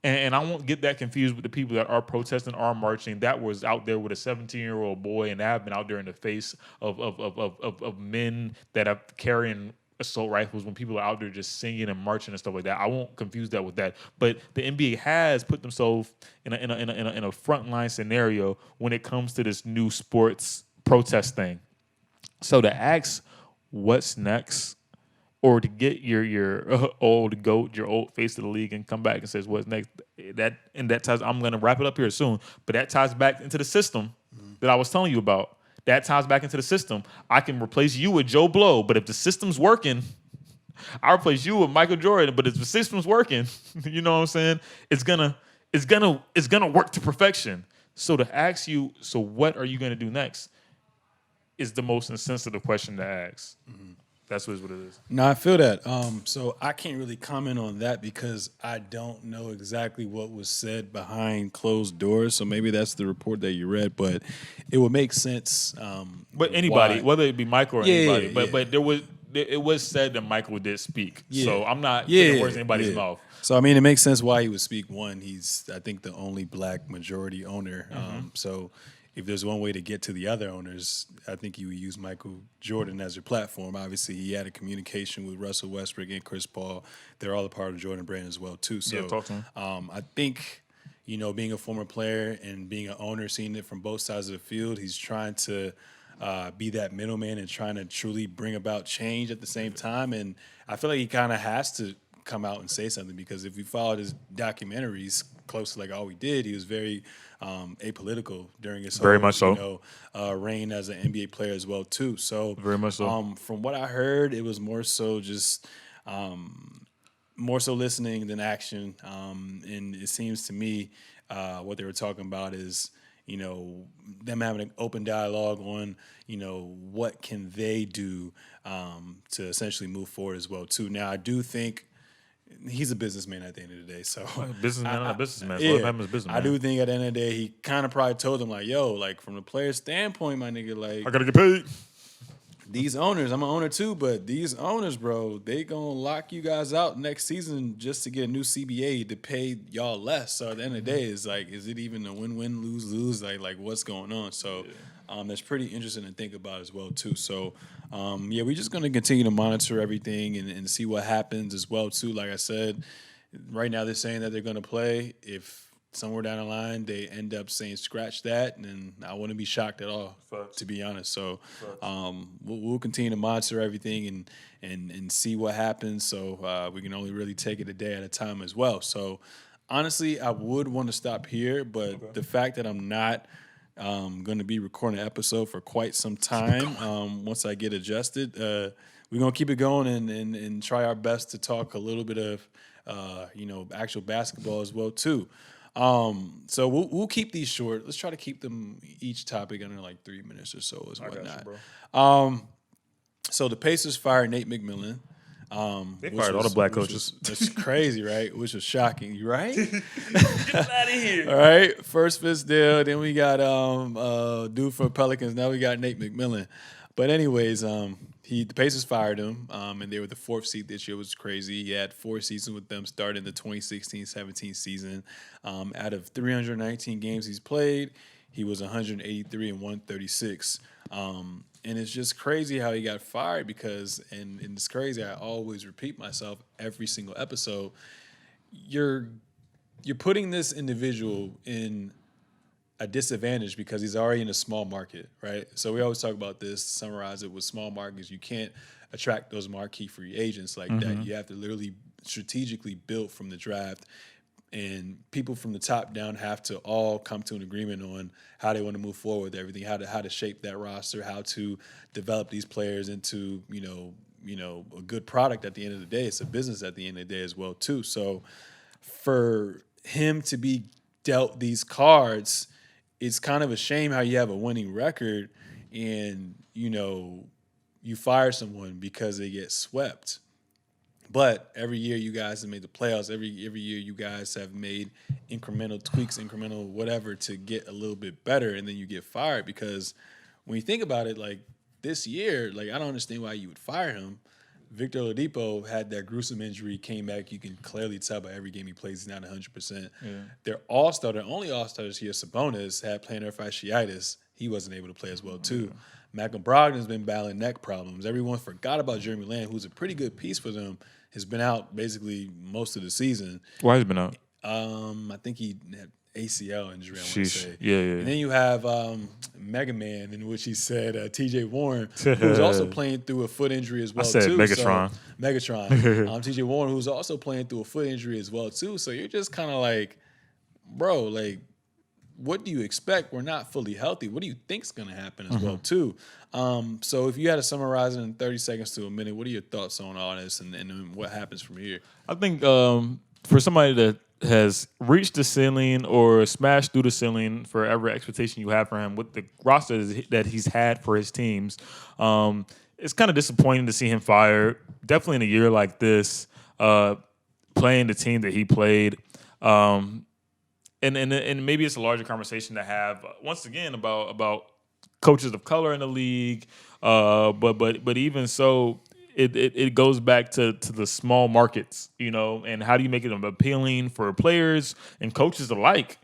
And I won't get that confused with the people that are protesting, are marching. That was out there with a 17-year-old boy, and they have been out there in the face of men that are carrying assault rifles when people are out there just singing and marching and stuff like that. I won't confuse that with that. But the NBA has put themselves in a frontline scenario when it comes to this new sports protest thing. So to ask what's next, or to get your old goat, your old face of the league, and come back and says what's next. That ties. I'm gonna wrap it up here soon, but that ties back into the system that I was telling you about. That ties back into the system. I can replace you with Joe Blow, but if the system's working, I replace you with Michael Jordan. But if the system's working, you know what I'm saying? It's gonna work to perfection. So to ask you, so what are you gonna do next, is the most insensitive question to ask. Mm-hmm. That's what it is. No, I feel that. So I can't really comment on that because I don't know exactly what was said behind closed doors. So maybe that's the report that you read, but it would make sense. But anybody, whether it be Michael or anybody, but it was said that Michael did speak. Yeah. So I'm not putting words in anybody's mouth. So I mean, it makes sense why he would speak. One, he's I think the only black majority owner. Mm-hmm. So if there's one way to get to the other owners, I think you would use Michael Jordan as your platform. Obviously, he had a communication with Russell Westbrook and Chris Paul. They're all a part of the Jordan brand as well, too. So talk to him. I think, being a former player and being an owner, seeing it from both sides of the field, he's trying to be that middleman and trying to truly bring about change at the same time. And I feel like he kind of has to come out and say something because if you followed his documentaries close to like all we did, he was very apolitical during his very much so reign as an NBA player as well too. So very much so. From what I heard, it was more so just more so listening than action. And it seems to me what they were talking about is them having an open dialogue on what can they do to essentially move forward as well too. Now I do think he's a businessman at the end of the day. So Businessman, not a businessman. So yeah, let him as a businessman. I do think at the end of the day, he kind of probably told them like, "Yo, like from the player's standpoint, my nigga, like I gotta get paid. these owners, I'm an owner too, but these owners, bro, they gonna lock you guys out next season just to get a new CBA to pay y'all less. So at the end of the day, it's like, is it even a win-win, lose-lose? Like what's going on? So that's pretty interesting to think about as well too. So yeah, we're just gonna continue to monitor everything and see what happens as well too. Like I said, right now they're saying that they're gonna play. If somewhere down the line they end up saying scratch that, and I wouldn't be shocked at all, to be honest. So we'll continue to monitor everything and see what happens. So we can only really take it a day at a time as well. So honestly, I would want to stop here, but the fact that I'm not going to be recording an episode for quite some time, once I get adjusted, we're going to keep it going and try our best to talk a little bit of actual basketball as well too. So we'll keep these short. Let's try to keep them each topic under like 3 minutes or so as whatnot. So the Pacers fired Nate McMillan. They fired all the black coaches. That's crazy, right? Which was shocking, right? Get out of here. All right, first Fizdale, then we got dude for Pelicans. Now we got Nate McMillan. But anyways, the Pacers fired him, and they were the 4th seed this year, which was crazy. He had 4 seasons with them, starting the 2016-17 season. Out of 319 games he's played, he was 183 and 136. And it's just crazy how he got fired because, and it's crazy, I always repeat myself every single episode, you're putting this individual in a disadvantage because he's already in a small market, right? So we always talk about this, summarize it with small markets. You can't attract those marquee free agents like that. You have to literally strategically build from the draft, and people from the top down have to all come to an agreement on how they want to move forward with everything, how to shape that roster, how to develop these players into, a good product at the end of the day. It's a business at the end of the day as well too. So for him to be dealt these cards, it's kind of a shame how you have a winning record and, you fire someone because they get swept. But every year you guys have made the playoffs. Every year you guys have made incremental tweaks, incremental whatever to get a little bit better, and then you get fired because when you think about it, like this year, like I don't understand why you would fire him. Victor Oladipo had that gruesome injury, came back. You can clearly tell by every game he plays, he's not 100%. Yeah. Their all-star, their only all-star this year, Sabonis, had plantar fasciitis. He wasn't able to play as well, too. Malcolm Brogdon's been battling neck problems. Everyone forgot about Jeremy Lamb, who's a pretty good piece for them, has been out basically most of the season. Why has he been out? I think he had ACL injury, I want to say. Yeah. And then you have Mega Man, in which he said T.J. Warren, who's also playing through a foot injury as well, too. Megatron. So, Megatron. T.J. Warren, who's also playing through a foot injury as well, too. So you're just kind of like, bro, like, what do you expect? We're not fully healthy. What do you think's going to happen as well, too? So if you had to summarize it in 30 seconds to a minute, what are your thoughts on all this and what happens from here? I think for somebody that has reached the ceiling or smashed through the ceiling for every expectation you have for him with the roster that he's had for his teams, it's kind of disappointing to see him fired. Definitely in a year like this, playing the team that he played. And maybe it's a larger conversation to have once again about coaches of color in the league, but even so, it goes back to the small markets, and how do you make it appealing for players and coaches alike?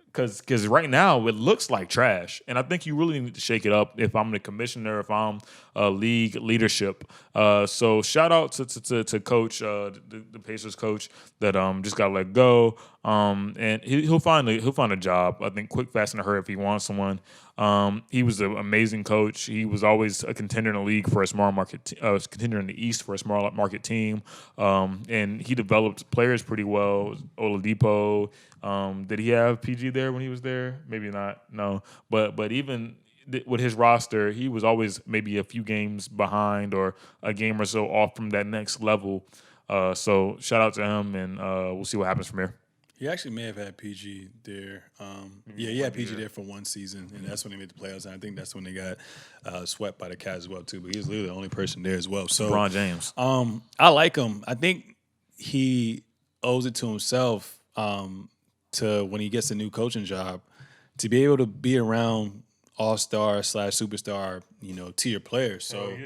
Because right now it looks like trash, and I think you really need to shake it up. If I'm the commissioner, if I'm league leadership, so shout out to Coach, the Pacers coach that just got let go, and he'll find a job. I think quick, fast, and a hurry if he wants someone. He was an amazing coach. He was always a contender in the league for a small market, contender in the East for a small market team, and he developed players pretty well. Oladipo. Did he have PG there when he was there? Maybe not. No. But even with his roster, he was always maybe a few games behind or a game or so off from that next level. So shout out to him, and we'll see what happens from here. He actually may have had PG there. He had PG there for one season, and that's when they made the playoffs. And I think that's when they got swept by the Cavs as well, too. But he was literally the only person there as well. So LeBron James. I like him. I think he owes it to himself to when he gets a new coaching job to be able to be around all-star / superstar, tier players. So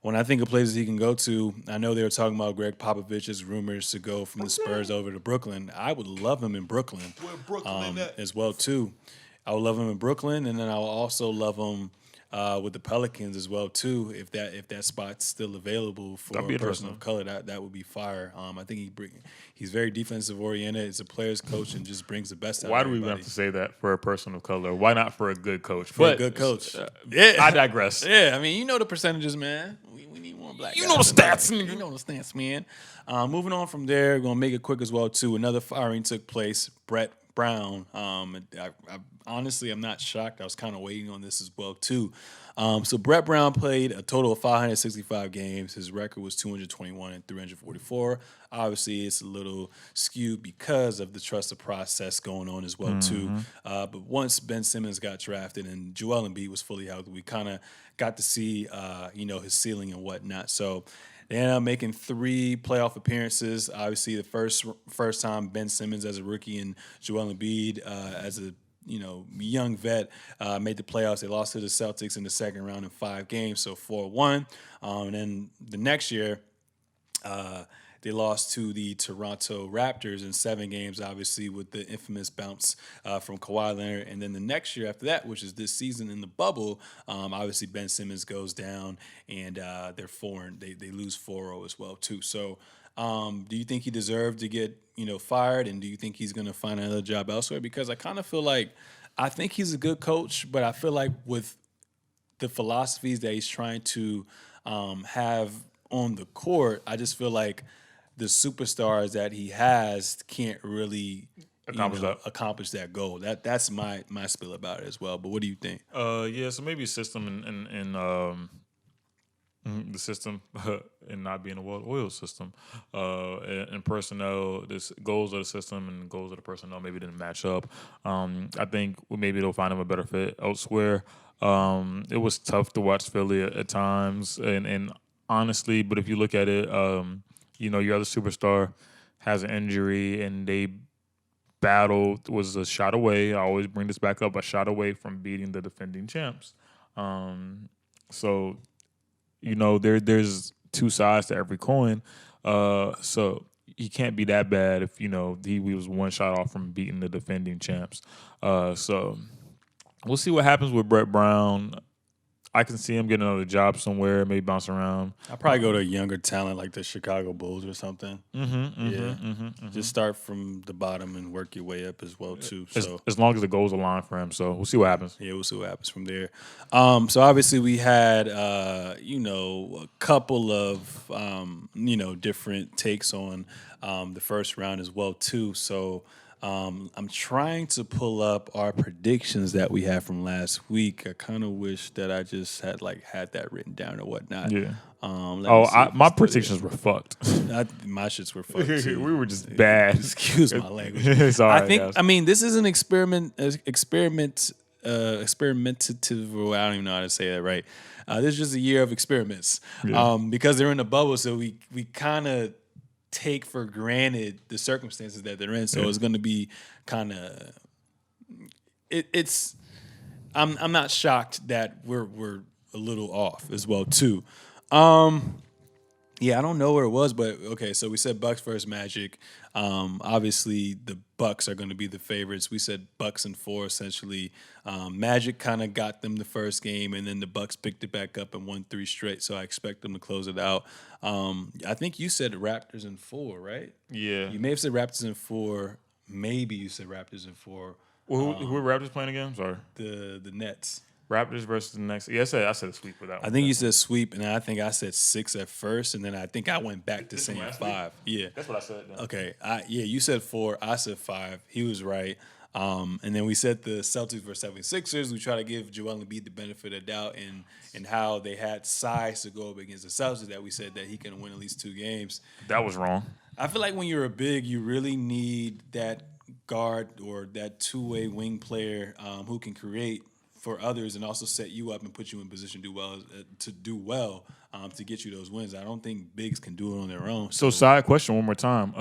when I think of places he can go to, I know they were talking about Greg Popovich's rumors to go from the Spurs over to Brooklyn. I would love him in Brooklyn, as well too. I would love him in Brooklyn, and then I would also love him with the Pelicans as well too. If that spot's still available for a person of color, that would be fire. I think he's very defensive oriented. He's a player's coach and just brings the best out of everybody. Why do we have to say that for a person of color? Why not for a good coach? For a good coach. Yeah, I digress. Yeah, I mean, the percentages, man. We need more black guys. You know the stats. You know the stats, man. Moving on from there, we're going to make it quick as well, too. Another firing took place. Brett Brown. Honestly, I'm not shocked. I was kind of waiting on this as well, too. So Brett Brown played a total of 565 games. His record was 221 and 344. Obviously, it's a little skewed because of the trust of process going on as well, too. But once Ben Simmons got drafted and Joel Embiid was fully healthy, we kind of got to see, his ceiling and whatnot. So they ended up making 3 playoff appearances. Obviously, the first time Ben Simmons as a rookie and Joel Embiid as a young vet made the playoffs. They lost to the Celtics in the second round in 5 games, so 4-1. And then the next year, they lost to the Toronto Raptors in 7 games, obviously, with the infamous bounce from Kawhi Leonard. And then the next year after that, which is this season in the bubble, obviously Ben Simmons goes down, and they're 4 they lose 4-0 as well, too. So do you think he deserved to get fired, and do you think he's going to find another job elsewhere? Because I kind of feel like I think he's a good coach, but I feel like with the philosophies that he's trying to have on the court, I just feel like the superstars that he has can't really accomplish that goal. That's my spill about it as well. But what do you think? So maybe system and the system and not being a well-oiled system, and personnel. This goals of the system and goals of the personnel maybe didn't match up. I think maybe they'll find him a better fit elsewhere. It was tough to watch Philly at times, and honestly, but if you look at it, your other superstar has an injury, and they was a shot away. I always bring this back up, a shot away from beating the defending champs. So. There's 2 sides to every coin. So he can't be that bad if, he was 1 shot off from beating the defending champs. So we'll see what happens with Brett Brown. I can see him getting another job somewhere, maybe bounce around. I'll probably go to a younger talent like the Chicago Bulls or something. Just start from the bottom and work your way up as well, too. So as long as the goals align for him. So we'll see what happens. Yeah, we'll see what happens from there. So obviously we had, a couple of, different takes on the first round as well, too. So I'm trying to pull up our predictions that we had from last week. I kind of wish that I just had that written down or whatnot. Yeah. My predictions were fucked. My shits were fucked too. We were just bad. Excuse my language. Sorry, I think. guys. I mean, this is an experimentative. Or I don't even know how to say that right. This is just a year of experiments. Yeah. Because they're in the bubble, so we kind of take for granted the circumstances that they're in. So it's going to be kind of. It's. I'm not shocked that we're a little off as well too. I don't know where it was, but okay. So we said Bucks versus Magic. Obviously the Bucks are going to be the favorites. We said Bucks in 4 essentially. Magic kind of got them the first game, and then the Bucks picked it back up and won 3 straight. So I expect them to close it out. I think you said Raptors in 4, right? Yeah. You may have said Raptors in 4. Maybe you said Raptors in 4. Well, who are Raptors playing again? Sorry. The Nets. Raptors versus the next. Yeah, I said a sweep for that one. I think you said sweep, and I think I said 6 at first, and then I think I went back to saying 5. Yeah. That's what I said. Then. Okay. You said 4. I said 5. He was right. And then we said the Celtics versus 76ers. We try to give Joel Embiid the benefit of doubt and how they had size to go up against the Celtics, that we said that he can win at least 2 games. That was wrong. I feel like when you're a big, you really need that guard or that 2-way wing player who can create for others and also set you up and put you in position to do well to get you those wins. I don't think bigs can do it on their own. So side question one more time.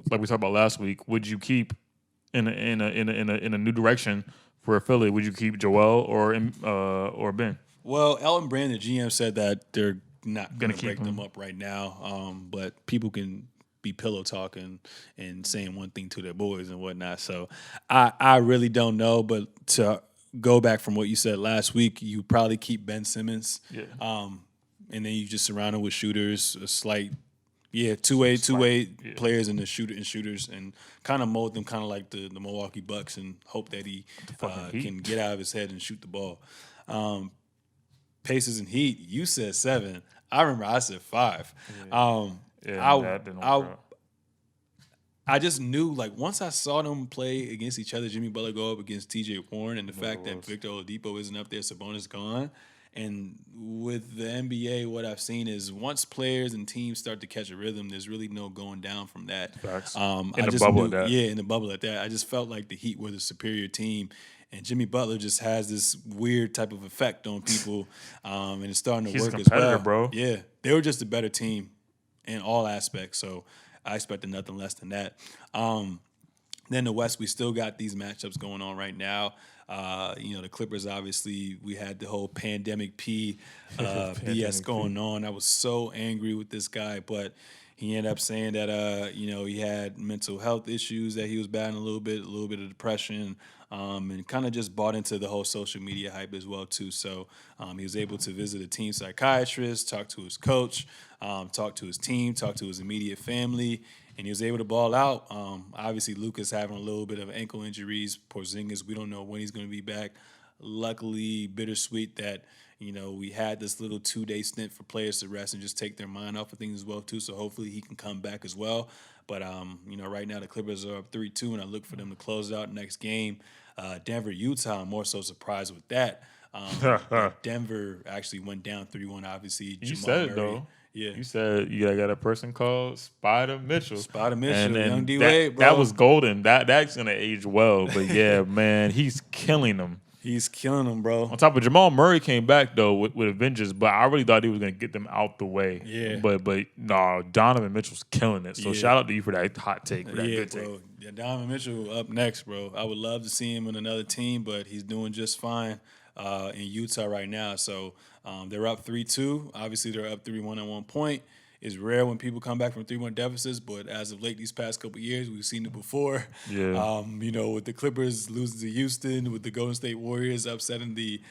Like we talked about last week, would you keep in a new direction for Philly? Would you keep Joel or Ben? Well, Elton Brand, the GM, said that they're not going to keep break them up right now. But people can be pillow talking and saying one thing to their boys and whatnot. So I really don't know. But to go back from what you said last week, you probably keep Ben Simmons. Yeah. And then you just surround him with shooters, a slight, two-way players and shooters, and kind of mold them kind of like the Milwaukee Bucks and hope that he can get out of his head and shoot the ball. Pacers and Heat, you said 7. I remember I said 5. That didn't work out. I just knew, like, once I saw them play against each other, Jimmy Butler go up against T.J. Warren, and the fact that Victor Oladipo isn't up there, Sabonis gone. And with the NBA, what I've seen is once players and teams start to catch a rhythm, there's really no going down from that. Facts. In the bubble at that. Yeah, in the bubble at that. I just felt like the Heat were the superior team. And Jimmy Butler just has this weird type of effect on people, and it's starting to work as well. Bro. Yeah, they were just a better team in all aspects. So I expected nothing less than that. Then the West, we still got these matchups going on right now. The Clippers, obviously, we had the whole pandemic BS going on. I was so angry with this guy, but he ended up saying that, he had mental health issues that he was battling a little bit of depression, and kind of just bought into the whole social media hype as well, too. So he was able to visit a team psychiatrist, talk to his coach, talk to his team, talk to his immediate family, and he was able to ball out. Obviously, Luka's having a little bit of ankle injuries. Porzingis, we don't know when he's going to be back. Luckily, bittersweet that, we had this little 2-day stint for players to rest and just take their mind off of things as well, too. So hopefully he can come back as well. But, right now the Clippers are up 3-2, and I look for them to close out next game. Denver, Utah, I'm more so surprised with that. Denver actually went down 3-1, obviously. You said it, though. Yeah. You said you got a person called Spider Mitchell. And young D-Wade, bro. That was golden. That's going to age well. But, yeah, man, he's killing them. He's killing them, bro. On top of Jamal Murray came back, though, with a vengeance, but I really thought he was going to get them out the way. Yeah. But no, Donovan Mitchell's killing it. So shout out to you for that hot take, for that good bro. take. Yeah, Donovan Mitchell up next, bro. I would love to see him in another team, but he's doing just fine in Utah right now. So they're up 3-2. Obviously, they're up 3-1 at one point. It's rare when people come back from 3-1 deficits, but as of late, these past couple of years, we've seen it before. Yeah. With the Clippers losing to Houston, with the Golden State Warriors upsetting the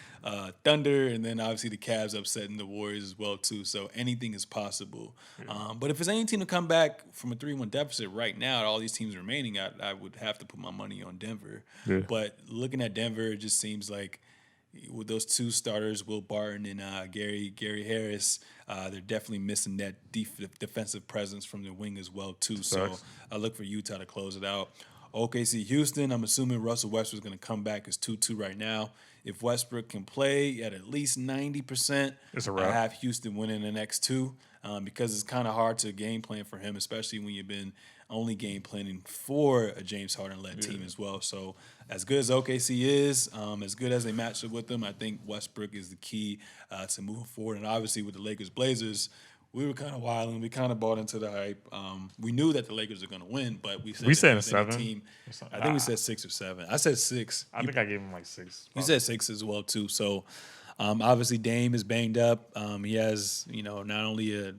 Thunder, and then obviously the Cavs upsetting the Warriors as well, too. So anything is possible. Yeah. But if there's any team to come back from a 3-1 deficit right now, all these teams remaining, I would have to put my money on Denver. Yeah. But looking at Denver, it just seems like with those two starters, Will Barton and Gary Harris, they're definitely missing that defensive presence from the wing as well, too. So I look for Utah to close it out. OKC Houston, I'm assuming Russell Westbrook's going to come back as 2-2 right now. If Westbrook can play at least 90%, I have Houston winning the next two because it's kind of hard to game plan for him, especially when you've been only game planning for a James Harden-led team as well. So as good as OKC is, as good as they match up with them, I think Westbrook is the key to moving forward. And obviously with the Lakers-Blazers, we were kind of wilding. We kind of bought into the hype. We knew that the Lakers are going to win, but we said 7. Team. I think we said 6 or 7. I said 6. I think I gave him like 6. You said 6 as well too. So obviously Dame is banged up. He has not only a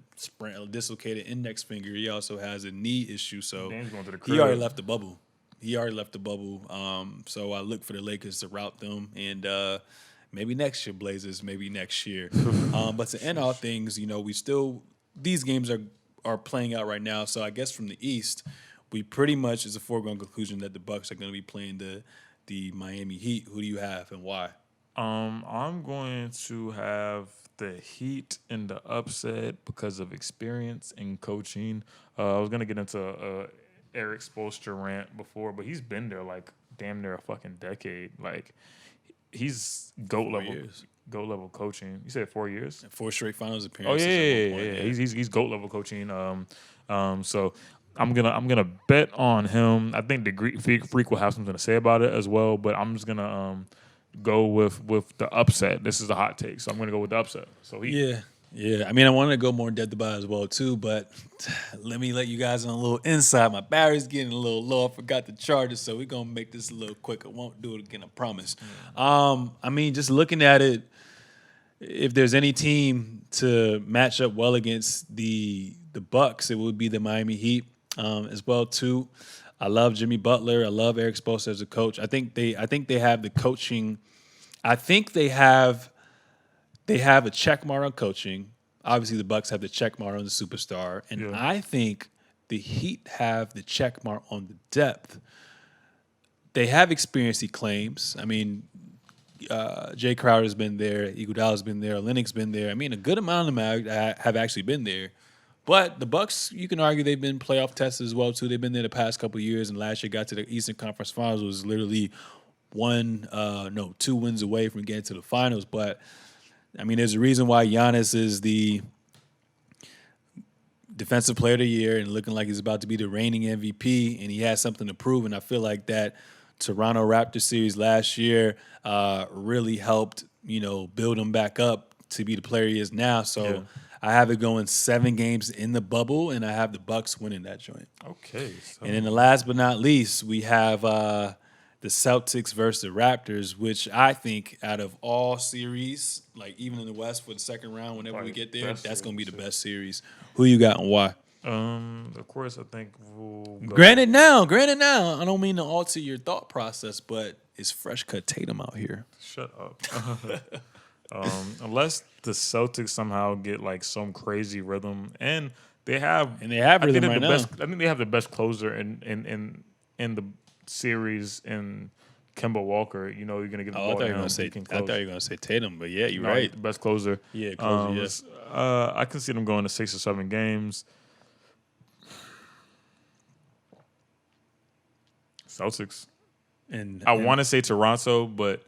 dislocated index finger, he also has a knee issue. So Dame's going to the crib. He already left the bubble. So I look for the Lakers to rout them and. Maybe next year, Blazers. Maybe next year. But to end all things, these games are playing out right now. So I guess from the East, we pretty much is a foregone conclusion that the Bucks are going to be playing the Miami Heat. Who do you have and why? I'm going to have the Heat in the upset because of experience and coaching. I was going to get into Eric Spoelstra rant before, but he's been there like damn near a fucking decade. Like. He's GOAT level coaching. You said 4 years? 4 straight finals appearances. Oh yeah. He's GOAT level coaching. So I'm gonna bet on him. I think the Greek Freak will have something to say about it as well. But I'm just gonna go with the upset. This is a hot take, so I'm gonna go with the upset. So Yeah. I mean, I wanted to go more dead to buy as well too, but let me let you guys on a little insight. My battery's getting a little low. I forgot to charge it, so we're gonna make this a little quicker. Won't do it again, I promise. I mean, just looking at it, if there's any team to match up well against the Bucks, it would be the Miami Heat as well too. I love Jimmy Butler. I love Eric Spoelstra as a coach. I think they have the coaching. I think they have a check mark on coaching. Obviously, the Bucks have the check mark on the superstar, and I think the Heat have the check mark on the depth. They have experience, he claims. I mean, Jay Crowder's been there, Iguodala's been there, Olynyk's been there. I mean, a good amount of them have actually been there. But the Bucks, you can argue they've been playoff tested as well too. They've been there the past couple of years, and last year got to the Eastern Conference Finals. Was literally 2 wins away from getting to the finals. But I mean, there's a reason why Giannis is the Defensive Player of the Year and looking like he's about to be the reigning MVP, and he has something to prove. And I feel like that Toronto Raptors series last year really helped, build him back up to be the player he is now. So I have it going 7 games in the bubble, and I have the Bucks winning that joint. Okay. So. And then the last but not least, we have the Celtics versus the Raptors, which I think out of all series, like even in the West for the second round, whenever we get there, that's going to be the best series. Who you got and why? Of course, I think we'll go. Granted now, I don't mean to alter your thought process, but it's fresh cut Tatum out here. Shut up. Unless the Celtics somehow get like some crazy rhythm, and they have rhythm right now. I think they have the best closer in the series in Kemba Walker. You're gonna get the ball. I thought you were gonna say Tatum, but yeah, you're right. The best closer. Yeah, closer. Yes. I can see them going to 6 or 7 games. Celtics. And I want to say Toronto, but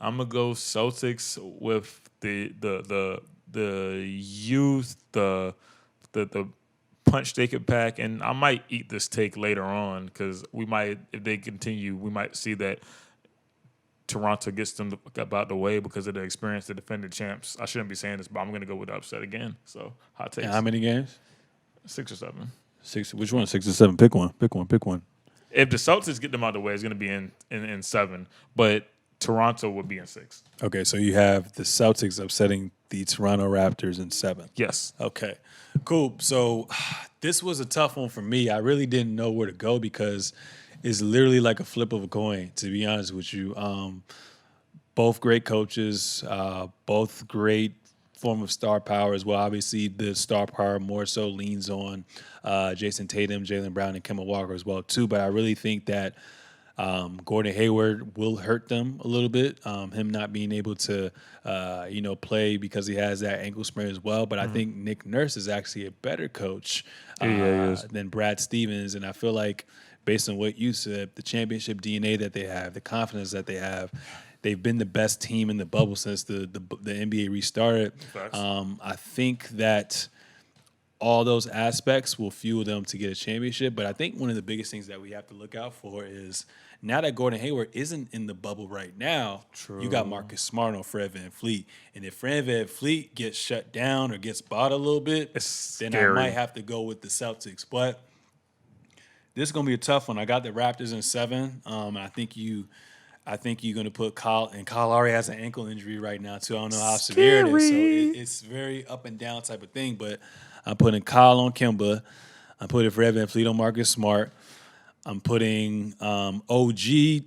I'm gonna go Celtics with the youth, the punch they could pack, and I might eat this take later on because if they continue, we might see that Toronto gets them about the way because of the experience, the defending champs. I shouldn't be saying this, but I'm gonna go with the upset again. So hot takes. And how many games? 6 or 7. 6. Which one? 6 or 7? Pick one. If the Celtics get them out of the way, it's gonna be in 7, but Toronto would be in 6. Okay, so you have the Celtics upsetting the Toronto Raptors in 7. Yes. Okay, cool. So this was a tough one for me. I really didn't know where to go because it's literally like a flip of a coin, to be honest with you. Both great coaches, both great form of star power as well. Obviously, the star power more so leans on Jason Tatum, Jaylen Brown, and Kemba Walker as well, too. But I really think that Gordon Hayward will hurt them a little bit. Him not being able to, play because he has that ankle sprain as well. But I think Nick Nurse is actually a better coach than Brad Stevens. And I feel like, based on what you said, the championship DNA that they have, the confidence that they have, they've been the best team in the bubble since the NBA restarted. I think that all those aspects will fuel them to get a championship. But I think one of the biggest things that we have to look out for is now that Gordon Hayward isn't in the bubble right now, you got Marcus Smart on Fred VanVleet. And if Fred VanVleet gets shut down or gets bought a little bit, then I might have to go with the Celtics. But this is going to be a tough one. I got the Raptors in 7. I think you're going to put Kyle, and Kyle Lowry has an ankle injury right now, too. I don't know how severe it is. So it's very up and down type of thing. But I'm putting Kyle on Kemba. I'm putting Fred VanVleet on Marcus Smart. I'm putting OG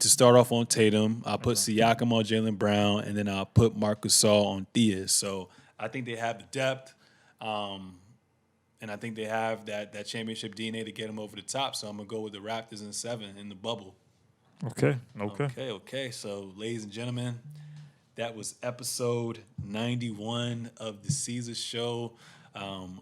to start off on Tatum. I'll put Siakam on Jaylen Brown, and then I'll put Marcus Gasol on Theus. So I think they have the depth, and I think they have that championship DNA to get them over the top. So I'm going to go with the Raptors in 7 in the bubble. Okay. So, ladies and gentlemen, that was episode 91 of the Seezus Show.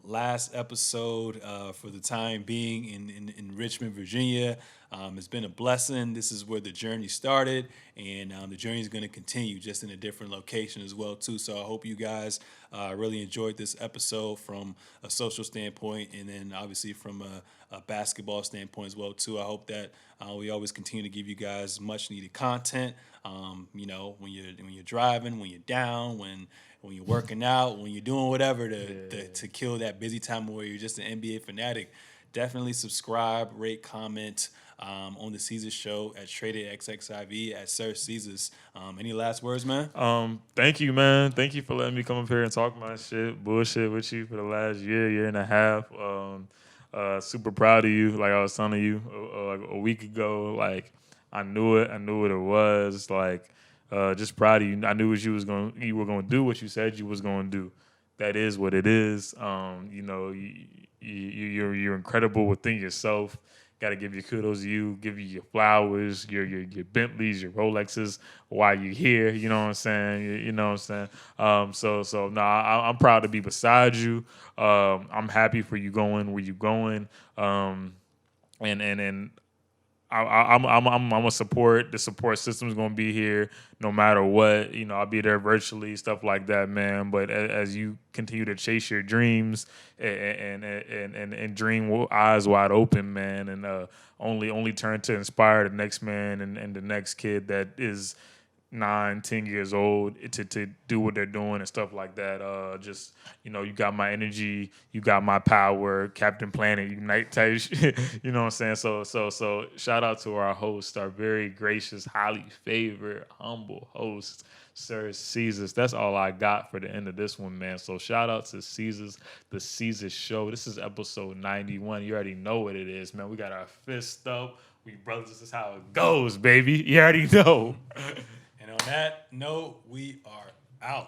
Last episode for the time being in Richmond, Virginia. It's been a blessing. This is where the journey started, and the journey is going to continue, just in a different location as well too. So I hope you guys really enjoyed this episode from a social standpoint, and then obviously from a basketball standpoint as well too. I hope that we always continue to give you guys much needed content. When you're driving, when you're down, when you're working out, when you're doing whatever to kill that busy time where you're just an NBA fanatic. Definitely subscribe, rate, comment on the Seezus Show at TradedXXIV at Sir Seezus. Any last words, man? Thank you, man. Thank you for letting me come up here and talk my bullshit with you for the last year and a half. Super proud of you. Like I was telling you like a week ago, like I knew it. I knew what it was. Like just proud of you. I knew you were gonna do what you said you was gonna do. That is what it is. You're incredible within yourself. Got to give you kudos to you, give you your flowers, your Bentleys, your Rolexes while you're here. You know what I'm saying? You know what I'm saying? I'm proud to be beside you. I'm happy for you going where you're going. And I'm gonna support. The support system is gonna be here no matter what. I'll be there virtually, stuff like that, man. But as you continue to chase your dreams and dream eyes wide open, man, and only turn to inspire the next man and the next kid that is 9, 10 years old to do what they're doing and stuff like that. You got my energy, you got my power, Captain Planet Unite type shit. You know what I'm saying? So shout out to our host, our very gracious, highly favored, humble host, Sir Seezus. That's all I got for the end of this one, man. So shout out to Seezus, the Seezus Show. This is episode 91. You already know what it is, man. We got our fist up. We brothers, this is how it goes, baby. You already know. And on that note, we are out.